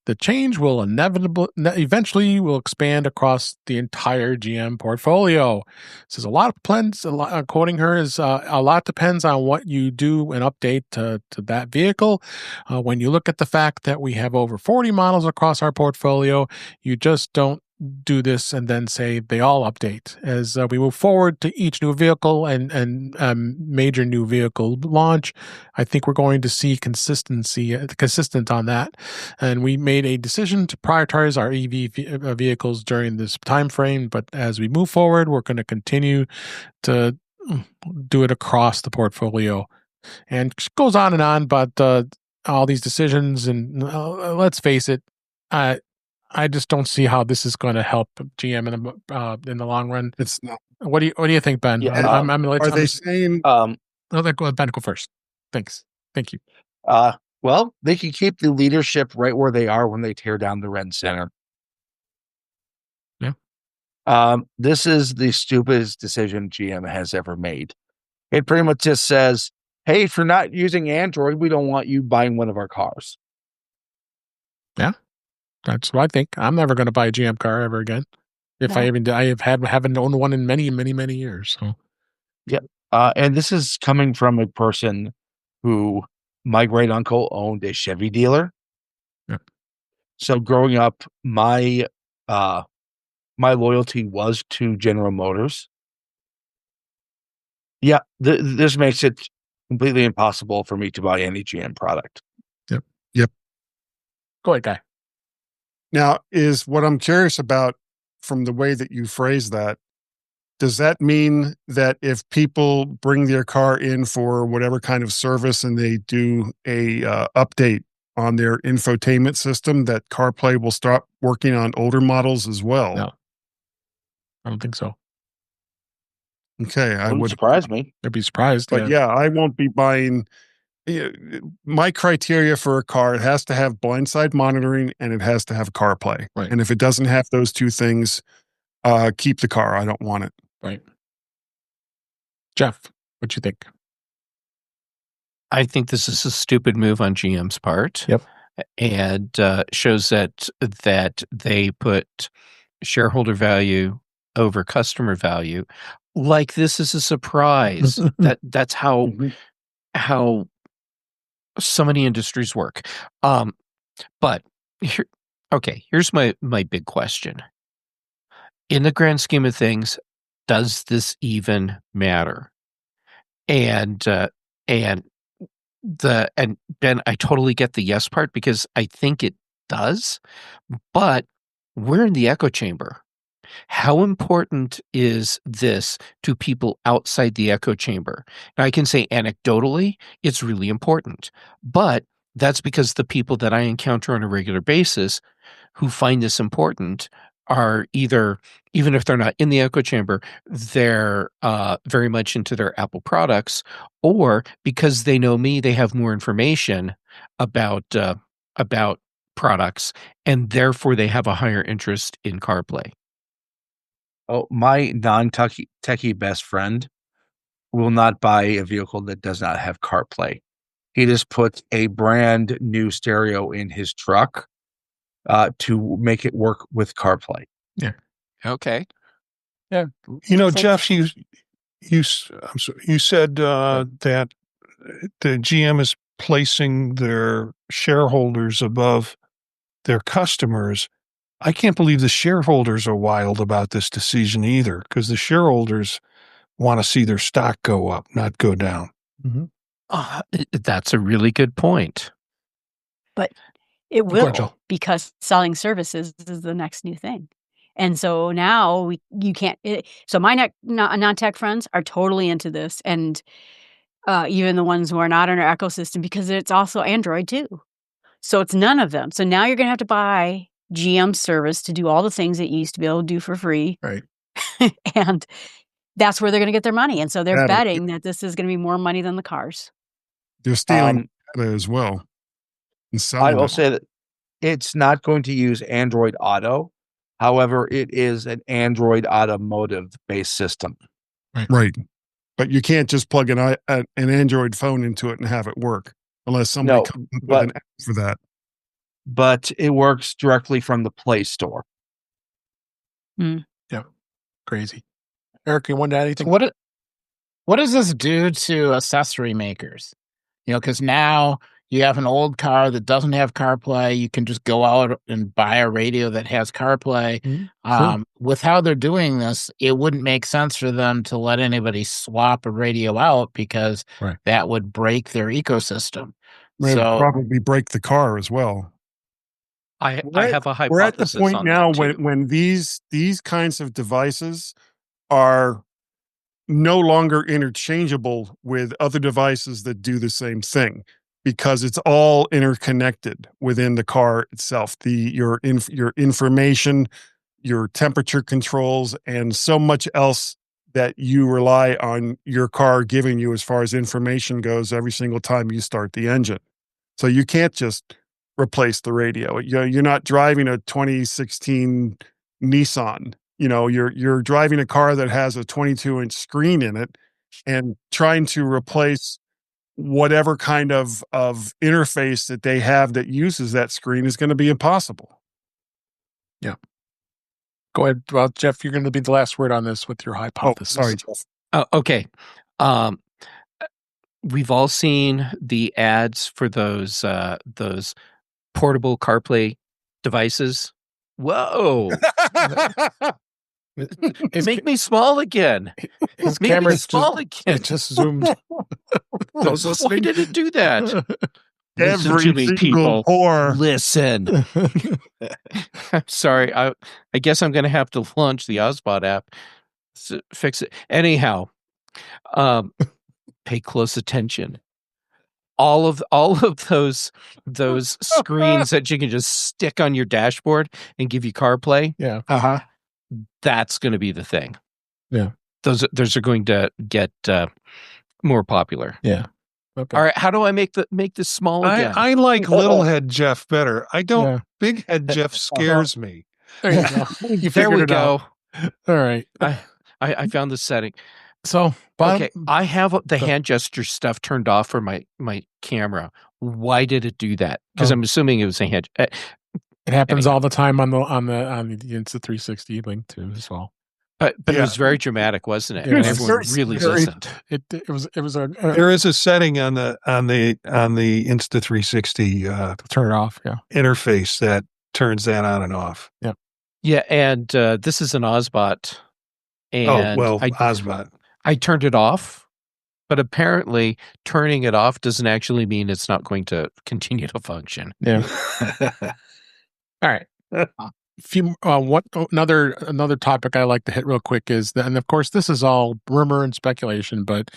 the change will eventually will expand across the entire GM portfolio. Says a lot of plans, quoting her, is a lot depends on what you do and update to that vehicle. When you look at the fact that we have over 40 models across our portfolio, you just don't do this and then say they all update. As we move forward to each new vehicle and major new vehicle launch, I think we're going to see consistent on that. And we made a decision to prioritize our EV vehicles during this time frame. But as we move forward, we're going to continue to do it across the portfolio. And goes on and on, but all these decisions, and let's face it, I just don't see how this is going to help GM in the long run. It's not. What do you think, Ben? Yeah, I'm going to let Are you. they saying? Go ahead, Ben, go first. Thanks. Thank you. Well, they can keep the leadership right where they are when they tear down the Ren Center. Yeah. This is the stupidest decision GM has ever made. It pretty much just says, hey, if you're not using Android, we don't want you buying one of our cars. Yeah, that's what I think. I'm never going to buy a GM car ever again. If I haven't owned one in many, many, many years. So, yep. And this is coming from a person who my great uncle owned a Chevy dealer. Yep. So growing up, my loyalty was to General Motors. Yeah, this makes it completely impossible for me to buy any GM product. Yep. Go ahead, Guy. Now, is what I'm curious about from the way that you phrase that, does that mean that if people bring their car in for whatever kind of service and they do a update on their infotainment system, that CarPlay will start working on older models as well? No, I don't think so. Okay, I Wouldn't would surprise me. I'd be surprised. But yeah, I won't be buying. My criteria for a car, it has to have blindside monitoring and it has to have CarPlay. Right. And if it doesn't have those two things, keep the car. I don't want it. Right. Jeff, what you think? I think this is a stupid move on GM's part. Yep. And shows that they put shareholder value over customer value. Like this is a surprise. That's how so many industries work. But here's my big question. In the grand scheme of things, does this even matter? And Ben, I totally get the yes part because I think it does, but we're in the echo chamber. How important is this to people outside the echo chamber? Now, I can say anecdotally, it's really important, but that's because the people that I encounter on a regular basis who find this important are either, even if they're not in the echo chamber, they're very much into their Apple products, or because they know me, they have more information about products, and therefore they have a higher interest in CarPlay. Oh, my non-techie best friend will not buy a vehicle that does not have CarPlay. He just puts a brand new stereo in his truck to make it work with CarPlay. Yeah. Okay. Yeah. Jeff, you said that the GM is placing their shareholders above their customers. I can't believe the shareholders are wild about this decision either, because the shareholders want to see their stock go up, not go down. Mm-hmm. That's a really good point. But it will, because selling services is the next new thing. And so now you can't. So my non-tech friends are totally into this, and even the ones who are not in our ecosystem, because it's also Android too. So it's none of them. So now you're going to have to buy GM service to do all the things that you used to be able to do for free. Right. And that's where they're going to get their money. And so they're betting that this is going to be more money than the cars. They're stealing data as well. I will say that it's not going to use Android Auto. However, it is an Android automotive-based system. Right. But you can't just plug an Android phone into it and have it work unless somebody comes up with an app for that. But it works directly from the Play Store. Yeah. Crazy. Eric, you want to add anything? What does this do to accessory makers? Because now you have an old car that doesn't have CarPlay. You can just go out and buy a radio that has CarPlay. Sure. With how they're doing this, it wouldn't make sense for them to let anybody swap a radio out, because that would break their ecosystem. It would probably break the car as well. I have a hypothesis. We're at the point now when when these kinds of devices are no longer interchangeable with other devices that do the same thing. because it's all interconnected within the car itself. Your information, your temperature controls, and so much else that you rely on your car giving you as far as information goes every single time you start the engine. So you can't just replace the radio. You're not driving a 2016 Nissan. You're driving a car that has a 22-inch screen in it, and trying to replace whatever kind of interface that they have that uses that screen is going to be impossible. Yeah. Go ahead. Well, Jeff, you're going to be the last word on this with your hypothesis. Oh, sorry, Jeff. Oh, okay. We've all seen the ads for those portable CarPlay devices. Whoa! Make me small again. His Make camera me small it again. just zoomed. Why did it do that? Listen Every to me, single people. pour. Listen. I'm sorry. I guess I'm going to have to launch the Ozbot app to fix it. Anyhow, pay close attention. All of those screens that you can just stick on your dashboard and give you CarPlay. Yeah. That's going to be the thing. Yeah. Those are going to get more popular. Yeah. Okay. All right. How do I make this small again? I like little head Jeff better. I don't. Yeah. Big head Jeff scares me. There you go. You there we figured it go. out. All right. I found the setting. So, Okay, I have the hand gesture stuff turned off for my camera. Why did it do that? Because I'm assuming it was a hand. It happens all the time on the Insta360 link too as well. But it was very dramatic, wasn't it? Yeah, and everyone really listened. It was There is a setting on the Insta360 turn it off. Yeah. interface that turns that on and off. Yeah. Yeah, and this is an Ozbot. And Ozbot. I turned it off, but apparently turning it off doesn't actually mean it's not going to continue to function. Yeah. All right. Another topic I like to hit real quick is that, and of course this is all rumor and speculation, but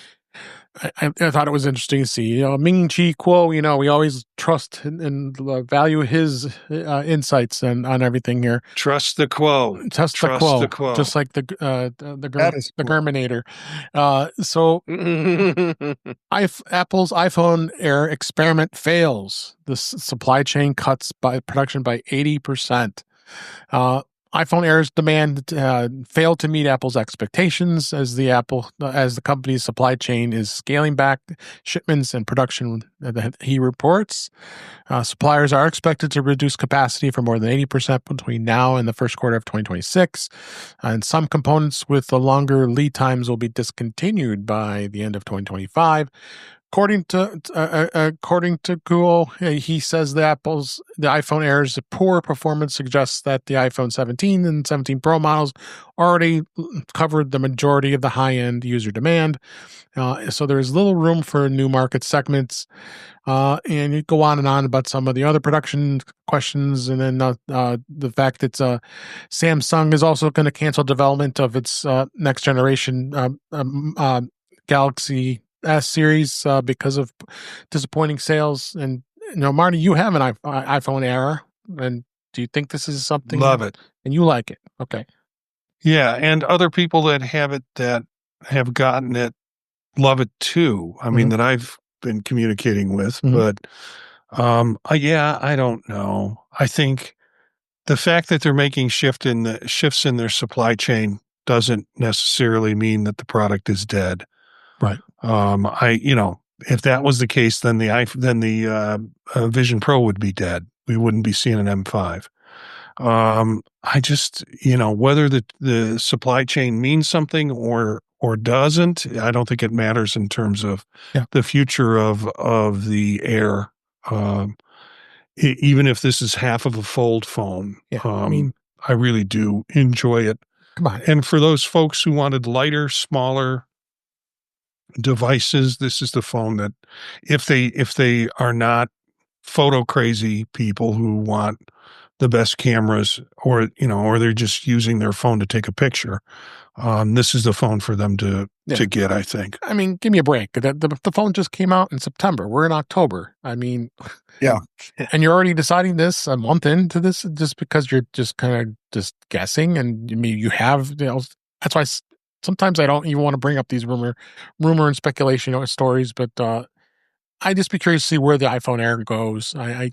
I thought it was interesting to see, Ming Chi Kuo, we always trust and value his insights on everything here. Trust the Quo. Trust the Quo. Just like the Germinator. So Apple's iPhone Air experiment fails. The supply chain cuts production by 80%. iPhone Air's demand failed to meet Apple's expectations as the company's supply chain is scaling back shipments and production. He reports suppliers are expected to reduce capacity for more than 80% between now and the first quarter of 2026, and some components with the longer lead times will be discontinued by the end of 2025. According to Kuo, he says the iPhone Air's poor performance suggests that the iPhone 17 and 17 Pro models already covered the majority of the high-end user demand. So there's little room for new market segments. And you go on and on about some of the other production questions, and then the fact that Samsung is also going to cancel development of its next generation Galaxy S series because of disappointing sales. And Marty, you have an iPhone Air, and do you think this is something? Love it, and you like it? Okay, yeah, and other people that have it that have gotten it love it too. I mean, that I've been communicating with, but I don't know. I think the fact that they're making shifts in their supply chain doesn't necessarily mean that the product is dead. Right. If that was the case, then the Vision Pro would be dead. We wouldn't be seeing an M5. I just, whether the supply chain means something or doesn't, I don't think it matters in terms of the future of the Air. Even if this is half of a fold phone, I really do enjoy it. Come on. And for those folks who wanted lighter, smaller devices, this is the phone that if they are not photo crazy people who want the best cameras, or they're just using their phone to take a picture. This is the phone for them to get, I think. I mean, give me a break. The phone just came out in September. We're in October. I mean, Yeah. And you're already deciding this a month into this just because you're just kind of just guessing. And I mean, you have, that's why sometimes I don't even want to bring up these rumor and speculation stories, but I just be curious to see where the iPhone Air goes. I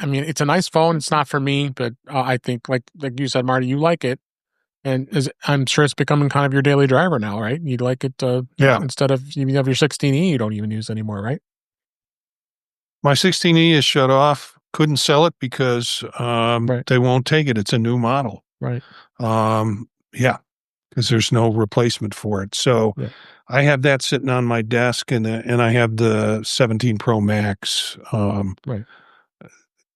mean, it's a nice phone. It's not for me, but I think, like you said, Marty, you like it, and I'm sure it's becoming kind of your daily driver now, right? You like it, instead of you have your 16E, you don't even use anymore, right? My 16E is shut off. Couldn't sell it because they won't take it. It's a new model, right? Because there's no replacement for it. So I have that sitting on my desk, and I have the 17 Pro Max.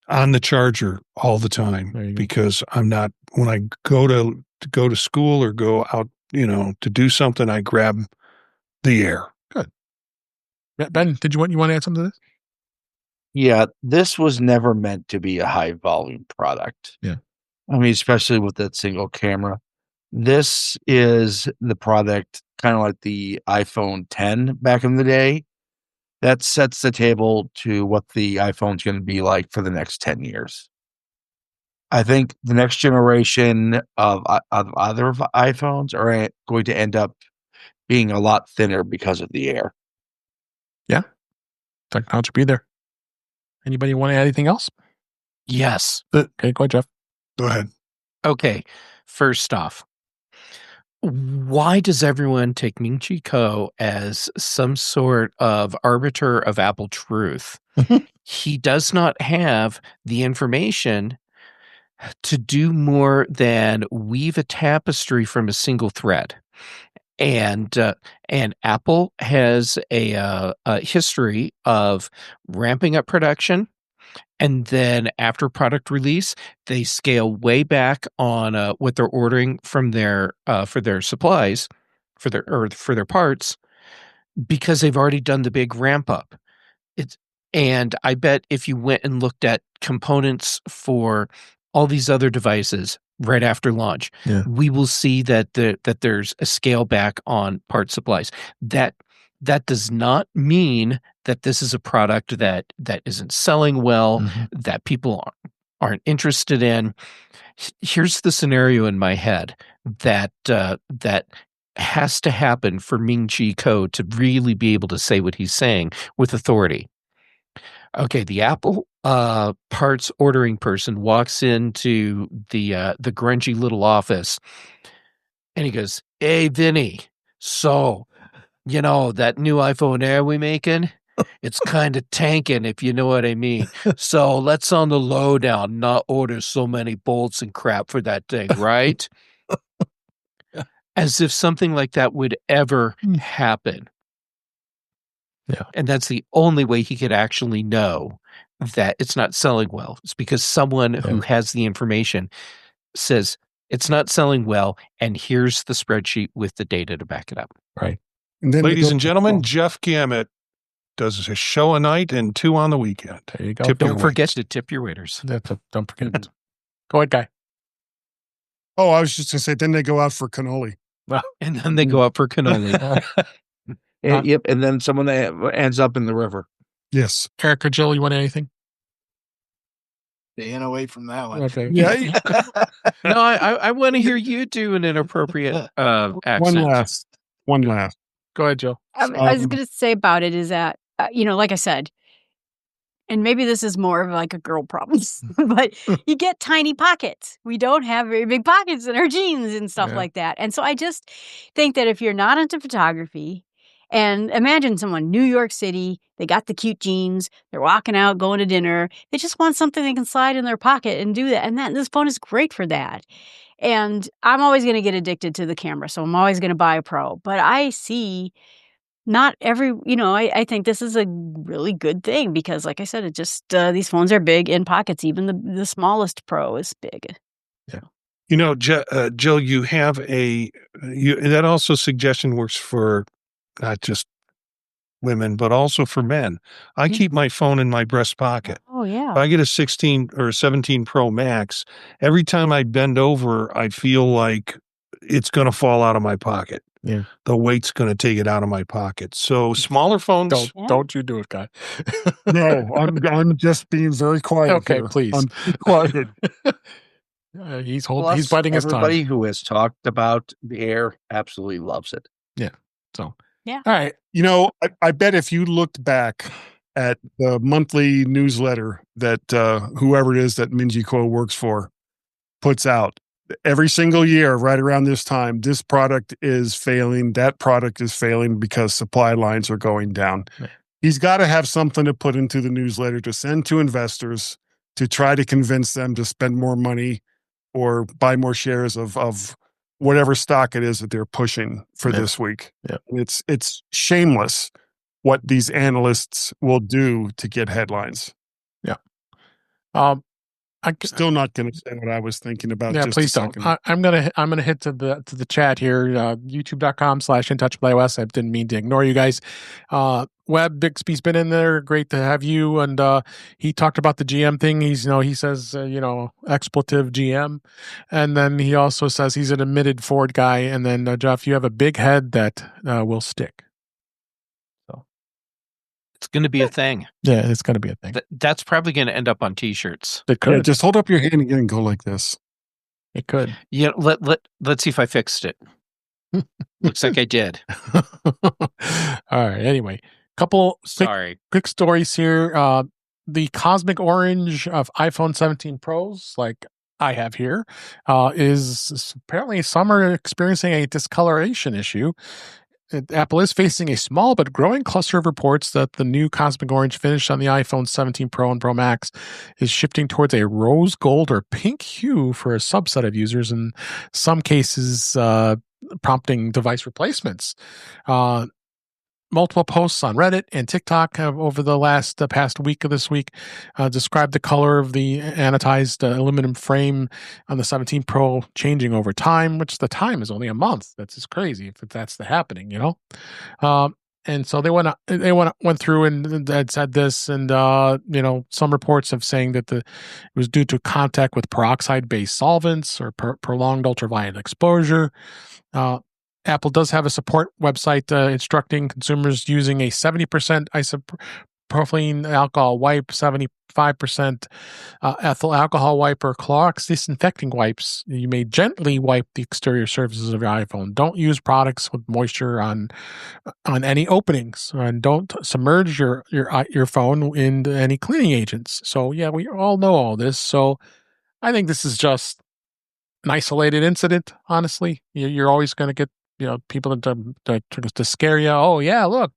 On the charger all the time, because I'm not, when I go to school or go out, to do something, I grab the Air. Good. Ben, did you want to add something to this? Yeah, this was never meant to be a high volume product. Yeah. I mean, especially with that single camera. This is the product kind of like the iPhone 10 back in the day. That sets the table to what the iPhone's going to be like for the next 10 years. I think the next generation of other iPhones are going to end up being a lot thinner because of the Air. Yeah. Technology be there. Anybody want to add anything else? Yes. Okay, go ahead, Jeff. Go ahead. Okay. First off, why does everyone take Ming-Chi Kuo as some sort of arbiter of Apple truth? He does not have the information to do more than weave a tapestry from a single thread. And Apple has a history of ramping up production. And then after product release, they scale way back on what they're ordering from their for their supplies, for their parts, because they've already done the big ramp up. And I bet if you went and looked at components for all these other devices right after launch, we will see that there's a scale back on part supplies. That does not mean that this is a product that isn't selling well, that people aren't interested in. Here's the scenario in my head that has to happen for Ming-Chi Kuo to really be able to say what he's saying with authority. Okay, the Apple parts ordering person walks into the grungy little office, and he goes, "Hey, Vinny, so that new iPhone Air we making, it's kind of tanking, if you know what I mean. So let's on the lowdown not order so many bolts and crap for that thing, right?" As if something like that would ever happen. Yeah. And that's the only way he could actually know that it's not selling well. It's because someone who has the information says it's not selling well, and here's the spreadsheet with the data to back it up. Right. And then Ladies and gentlemen, Jeff Gamet does a show a night and 2 on the weekend. There you go. Don't forget to tip your waiters. Don't forget. Go ahead, Guy. Oh, I was just going to say, then they go out for cannoli. And then they go up for cannoli. Yep, and then someone that ends up in the river. Yes. Eric or Jill, you want anything? Staying away from that one. Okay. Yeah. No, I want to hear you do an inappropriate accent. One last. Go ahead, Jill. I was going to say about it is that, like I said, and maybe this is more of like a girl problem, but you get tiny pockets. We don't have very big pockets in our jeans and stuff like that. And so I just think that if you're not into photography, and imagine someone, New York City, they got the cute jeans, they're walking out, going to dinner, they just want something they can slide in their pocket and do that. And this phone is great for that. And I'm always going to get addicted to the camera, so I'm always going to buy a Pro. But I see not every, I think this is a really good thing because, like I said, it just, these phones are big in pockets. Even the smallest Pro is big. Yeah. Jill, you have that also suggestion works for not just women, but also for men. I keep my phone in my breast pocket. Oh, yeah. If I get a 16 or a 17 Pro Max, every time I bend over, I feel like it's going to fall out of my pocket. Yeah. The weight's going to take it out of my pocket. So smaller phones. Don't you do it, Guy. No, I'm just being very quiet. Okay, here. please. I'm quiet. He's Plus, biting his tongue. everybody who has talked about the Air absolutely loves it. Yeah. So Yeah. All right. You know, I bet if you looked back at the monthly newsletter that whoever it is that Minji Kuo works for puts out every single year, right around this time, this product is failing, that product is failing because supply lines are going down. Yeah. He's got to have something to put into the newsletter to send to investors to try to convince them to spend more money or buy more shares of whatever stock it is that they're pushing for this week. Yeah. It's shameless what these analysts will do to get headlines. Yeah. I'm still not going to say what I was thinking about. Yeah, just please a don't. second. I'm gonna hit to the chat here. YouTube.com/InTouchWithIOS. I didn't mean to ignore you guys. Webb Bixby's been in there. Great to have you. And he talked about the GM thing. He says expletive GM, and then he also says he's an admitted Ford guy. And then Jeff, you have a big head that will stick. It's going to be a thing. Yeah, it's going to be a thing. That's probably going to end up on T-shirts. It could. Yeah, just hold up your hand again and go like this. It could. Yeah, let's see if I fixed it. Looks like I did. All right. Anyway, couple quick stories here. The cosmic orange of iPhone 17 Pros, like I have here, is apparently some are experiencing a discoloration issue. Apple is facing a small but growing cluster of reports that the new cosmic orange finish on the iPhone 17 Pro and Pro Max is shifting towards a rose gold or pink hue for a subset of users, in some cases prompting device replacements. Multiple posts on Reddit and TikTok have, over the past week of this week, described the color of the anodized aluminum frame on the 17 Pro changing over time, which the time is only a month. That's just crazy if that's happening, And so they went through and said this, and some reports of saying that it was due to contact with peroxide-based solvents or prolonged ultraviolet exposure. Apple does have a support website instructing consumers using a 70% isopropylene alcohol wipe, 75% ethyl alcohol wipe, or Clorox disinfecting wipes. You may gently wipe the exterior surfaces of your iPhone. Don't use products with moisture on any openings, and don't submerge your phone into any cleaning agents. So yeah, we all know all this. So I think this is just an isolated incident. Honestly, you're always going to get people to scare you. Oh yeah, look,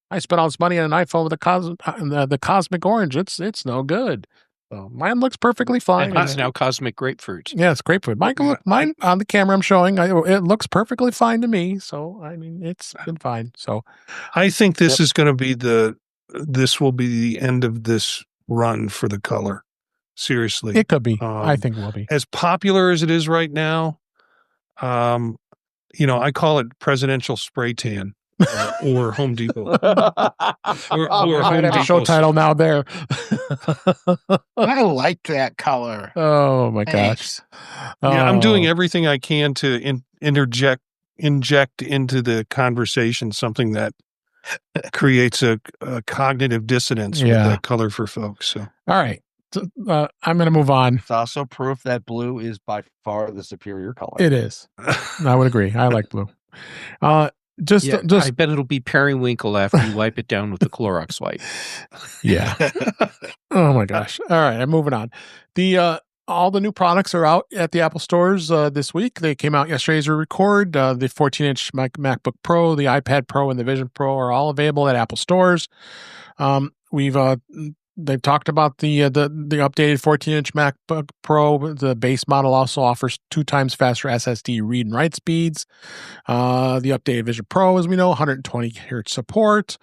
I spent all this money on an iPhone with the cosmic orange. It's no good. So mine looks perfectly fine. It's now cosmic grapefruit. Yeah, it's grapefruit. Michael, look, mine on the camera I'm showing, it looks perfectly fine to me. So I mean, it's been fine. So I think this is going to be this will be the end of this run for the color. Seriously, it could be. I think it will be as popular as it is right now. I call it presidential spray tan or Home Depot. or Home Depot show title now there. I like that color. Oh my gosh. Yeah, I'm doing everything I can to inject into the conversation something that creates a cognitive dissonance with that color for folks. So, all right. I'm going to move on. It's also proof that blue is by far the superior color. It is. I would agree. I like blue. Just I bet it'll be periwinkle after you wipe it down with the Clorox wipe. Yeah. Oh my gosh. All right, I'm moving on. All the new products are out at the Apple stores this week. They came out yesterday as we record. The 14-inch MacBook Pro, the iPad Pro, and the Vision Pro are all available at Apple stores. They've talked about the updated 14-inch MacBook Pro. The base model also offers 2 times faster SSD read and write speeds. The updated Vision Pro, as we know, 120 Hz support.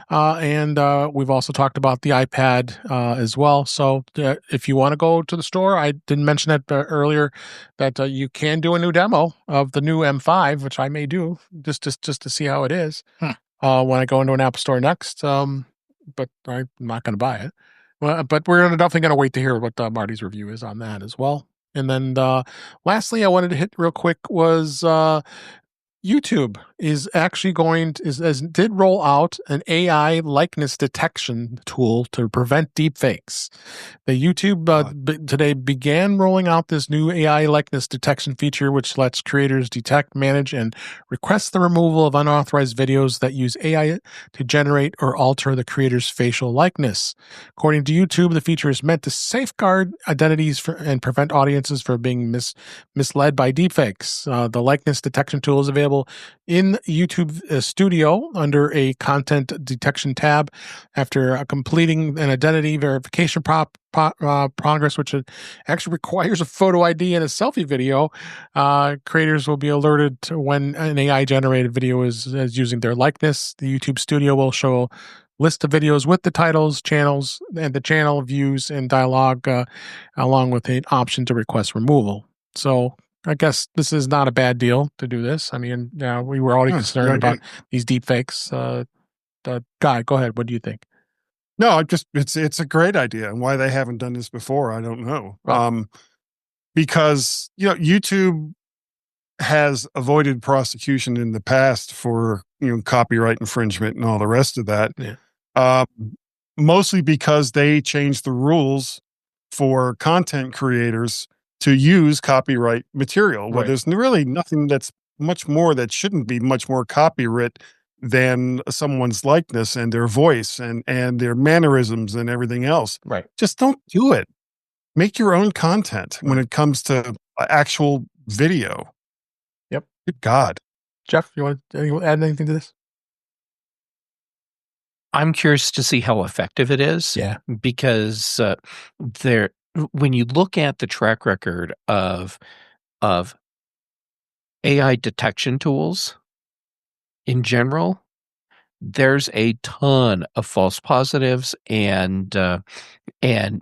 And we've also talked about the iPad as well. So if you want to go to the store, I didn't mention that earlier, that you can do a new demo of the new M5, which I may do just to see how it is when I go into an Apple store next. But I'm not going to buy it. Well, but we're definitely going to wait to hear what Marty's review is on that as well. And then lastly, I wanted to hit real quick was YouTube is actually did roll out an AI likeness detection tool to prevent deepfakes. The YouTube today began rolling out this new AI likeness detection feature, which lets creators detect, manage, and request the removal of unauthorized videos that use AI to generate or alter the creator's facial likeness. According to YouTube, the feature is meant to safeguard identities and prevent audiences from being misled by deepfakes. The likeness detection tool is available in YouTube Studio under a content detection tab. After completing an identity verification progress, which actually requires a photo ID and a selfie video, creators will be alerted to when an AI-generated video is using their likeness. The YouTube Studio will show a list of videos with the titles, channels, and the channel views and dialogue, along with an option to request removal. So I guess this is not a bad deal to do this. I mean, we were already concerned about these deep fakes. Guy, go ahead. What do you think? No, it's a great idea. And why they haven't done this before, I don't know. Right. Because, YouTube has avoided prosecution in the past for, copyright infringement and all the rest of that. Yeah. Mostly because they changed the rules for content creators to use copyright material. Well, there's really nothing that's much more that shouldn't be much more copyright than someone's likeness and their voice and their mannerisms and everything else. Right. Just don't do it. Make your own content when it comes to actual video. Yep. Good God. Jeff, you want to add anything to this? I'm curious to see how effective it is. Yeah. Because when you look at the track record of AI detection tools in general, there's a ton of false positives and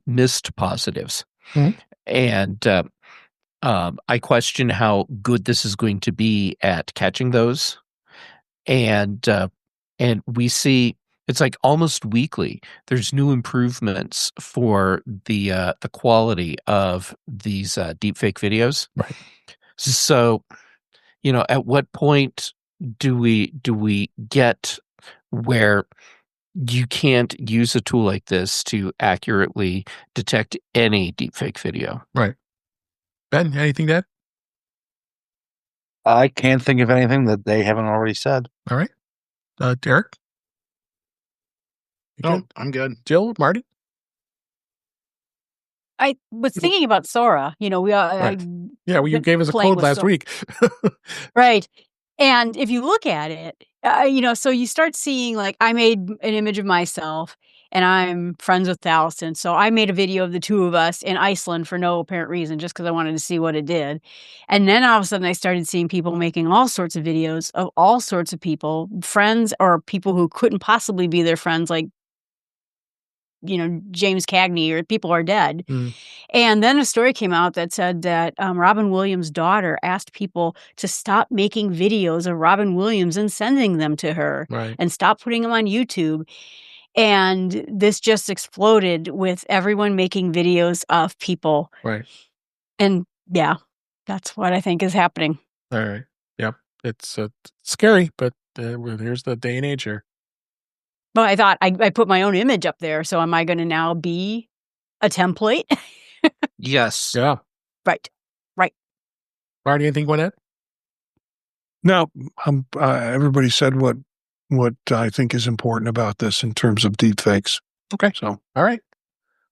missed positives. Mm-hmm. And I question how good this is going to be at catching those. And we see it's like almost weekly there's new improvements for the quality of these deepfake videos. Right. So, at what point do we get where you can't use a tool like this to accurately detect any deepfake video? Right. Ben, anything to add? I can't think of anything that they haven't already said. All right. Derek? No, I'm good. Jill, Marty? I was thinking about Sora. Right. You gave us a code last week. Right. And if you look at it, so you start seeing, like, I made an image of myself and I'm friends with Allison. So I made a video of the two of us in Iceland for no apparent reason, just because I wanted to see what it did. And then all of a sudden I started seeing people making all sorts of videos of all sorts of people, friends or people who couldn't possibly be their friends, like, James Cagney, or people are dead. Mm. And then a story came out that said that Robin Williams' daughter asked people to stop making videos of Robin Williams and sending them to her, Right. and stop putting them on YouTube. And this just exploded with everyone making videos of people. Right. And yeah, that's what I think is happening. All right. Yep. It's scary, but here's the day and age here. But I thought I put my own image up there. So am I going to now be a template? Yes. Yeah. Right. Marty, anything you want to add? No, everybody said what I think is important about this in terms of deepfakes. Okay. So, all right.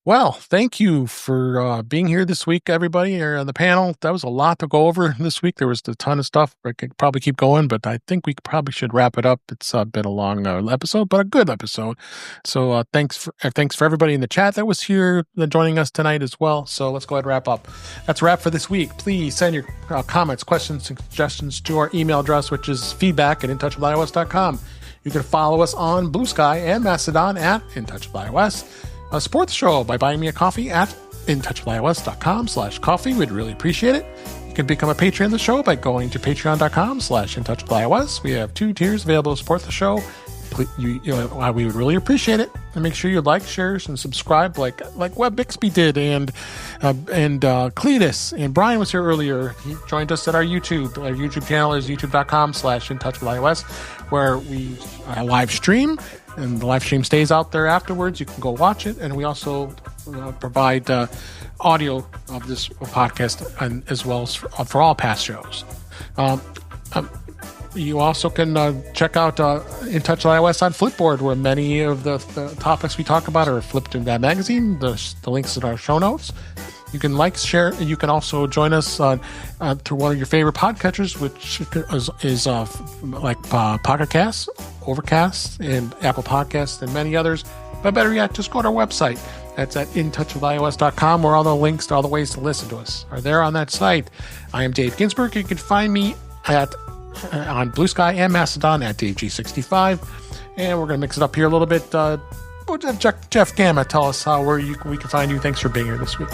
Well, thank you for being here this week, everybody, here on the panel. That was a lot to go over this week. There was a ton of stuff. I could probably keep going, but I think we probably should wrap it up. It's been a long episode, but a good episode. So thanks for everybody in the chat that was here joining us tonight as well. So let's go ahead and wrap up. That's a wrap for this week. Please send your comments, questions, and suggestions to our email address, which is feedback@intouchwithios.com. You can follow us on BlueSky and Mastodon at InTouchWithIOS. Support the show by buying me a coffee at intouchwithios.com/coffee. We'd really appreciate it. You can become a patron of the show by going to patreon.com/intouchwithios. We have 2 tiers available to support the show. we would really appreciate it. And make sure you like, share, and subscribe, like Webb Bixby did, and Cletus, and Brian was here earlier. He joined us at our YouTube. Our YouTube channel is youtube.com/intouchwithios, where we live stream, and the live stream stays out there afterwards. You can go watch it, and we also provide audio of this podcast, as well as for all past shows. You also can check out In Touch with iOS on Flipboard, where many of the topics we talk about are flipped in that magazine. The links in our show notes. You can like, share. You can also join us through one of your favorite podcatchers, which is like Pocket Cast, Overcast, and Apple Podcasts, and many others. But better yet, just go to our website. That's at intouchwithios.com, where all the links to all the ways to listen to us are there on that site. I am Dave Ginsburg. You can find me on BlueSky and Mastodon at DaveG65. And we're going to mix it up here a little bit. Jeff Gamet, tell us where we can find you. Thanks for being here this week.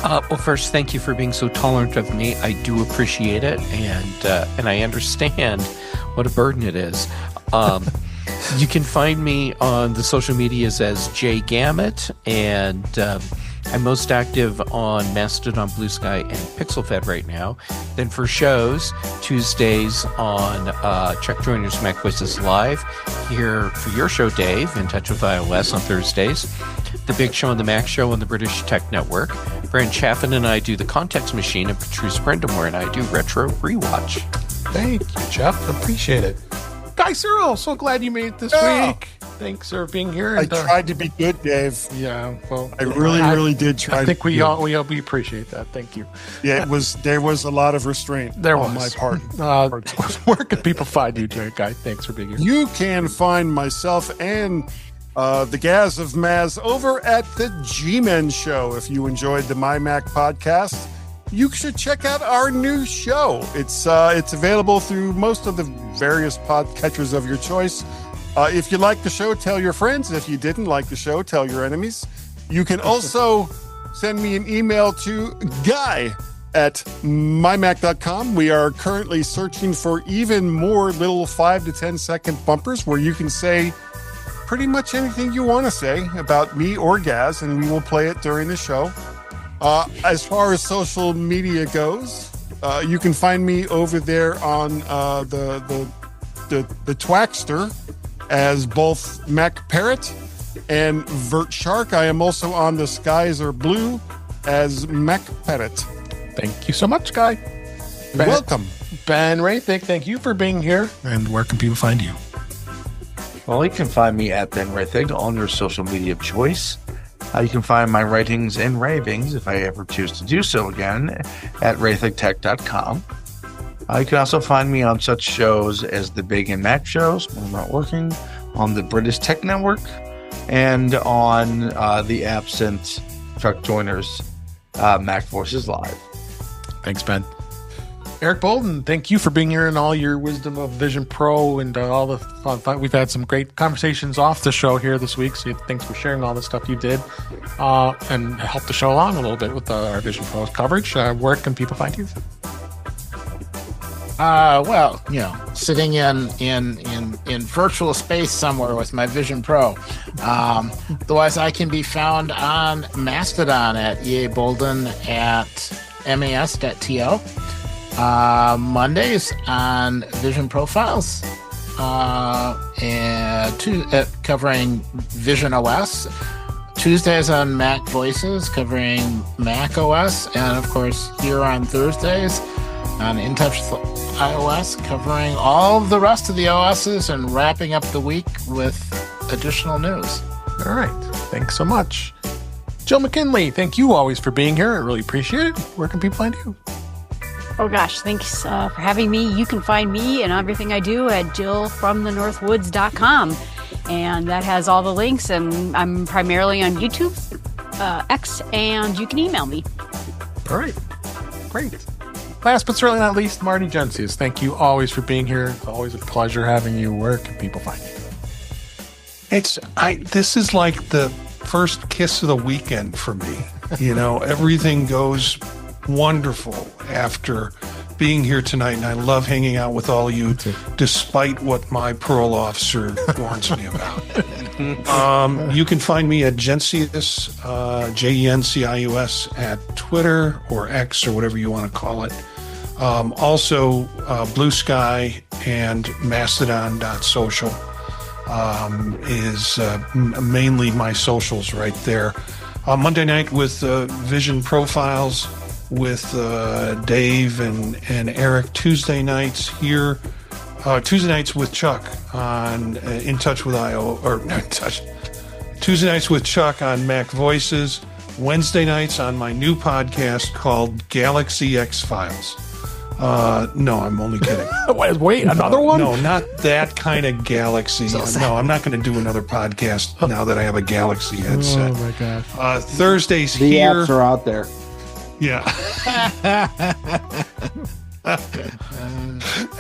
Well, first, thank you for being so tolerant of me. I do appreciate it, and I understand what a burden it is. You can find me on the social medias as J Gamet, and I'm most active on Mastodon, BlueSky, and PixelFed right now. Then for shows, Tuesdays on Chuck Joyner's Mac Voices Live. Here for your show, Dave, In Touch with iOS on Thursdays. The Big Show and the Mac Show on the British Tech Network. Brent Chaffin and I do The Context Machine, and Patrice Brendamore and I do Retro Rewatch. Thank you, Jeff. Appreciate it. Guy Serle, so glad you made it this week. Thanks for being here. I tried to be good, Dave. Yeah, well, I really did try. I think we appreciate that. Thank you. Yeah, there was a lot of restraint on my part. Where can people find you, Guy? Thanks for being here. You can find myself and the Gaz of Maz over at the G-Men Show. If you enjoyed the My Mac podcast, you should check out our new show. It's available through most of the various podcatchers of your choice. If you like the show, tell your friends. If you didn't like the show, tell your enemies. You can also send me an email to guy@mymac.com. We are currently searching for even more little 5 to 10 second bumpers where you can say pretty much anything you want to say about me or Gaz, and we will play it during the show. As far as social media goes, you can find me over there on the Twackster as both Mac Parrot and Vert Shark. I am also on the Skies Are Blue as Mac Parrot. Thank you so much, Guy. You're welcome. Ben Roethig, thank you for being here. And where can people find you? Well, you can find me at Ben Roethig on your social media of choice. You can find my writings and ravings, if I ever choose to do so again, at roethigtech.com. You can also find me on such shows as the Big and Mac shows when I'm not working, on the British Tech Network, and on the absent Chuck Joyner's Mac Voices Live. Thanks, Ben. Eric Bolden, thank you for being here and all your wisdom of Vision Pro and all the fun. We've had some great conversations off the show here this week, so thanks for sharing all the stuff you did and helped the show along a little bit with our Vision Pro coverage. Where can people find you? Well, sitting in virtual space somewhere with my Vision Pro. Otherwise, I can be found on Mastodon at Bolden at mas.to. Mondays on Vision Profiles, covering VisionOS. Tuesdays on Mac Voices, covering Mac OS, and of course here on Thursdays on In Touch with iOS, covering all of the rest of the OSs and wrapping up the week with additional news. All right, thanks so much. Jill McKinley, thank you always for being here. I really appreciate it. Where can people find you? Oh gosh, thanks for having me. You can find me and everything I do at jillfromthenorthwoods.com. And that has all the links, and I'm primarily on YouTube, X, and you can email me. All right, great. Last but certainly not least, Marty Jencius. Thank you always for being here. It's always a pleasure having you. Where can people find you? This is like the first kiss of the weekend for me. Everything goes wonderful after being here tonight, and I love hanging out with all of you, despite what my parole officer warns me about. You can find me at Jencius, Jencius at Twitter or X or whatever you want to call it. Also, BlueSky and Mastodon.social is mainly my socials right there. Monday night with Vision Profiles with Dave and Eric. Tuesday nights here. Tuesday nights with Chuck on In Touch with IO, or not Touch. Tuesday nights with Chuck on Mac Voices. Wednesday nights on my new podcast called Galaxy X Files. No, I'm only kidding. Wait, another one? No, not that kind of Galaxy. No, I'm not going to do another podcast now that I have a Galaxy headset. Oh my gosh. Thursdays The here. apps are out there. Yeah.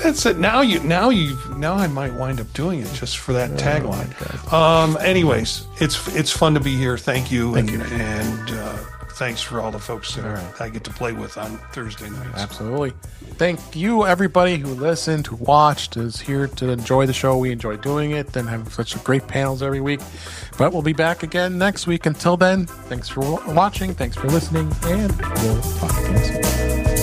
That's it. Now I might wind up doing it just for that tagline. Anyways, it's fun to be here. Thank you. And thanks for all the folks that I get to play with on Thursday nights. Absolutely. Thank you, everybody who listened, who watched, is here to enjoy the show. We enjoy doing it and have such great panels every week. But we'll be back again next week. Until then, thanks for watching, thanks for listening, and we'll talk again soon.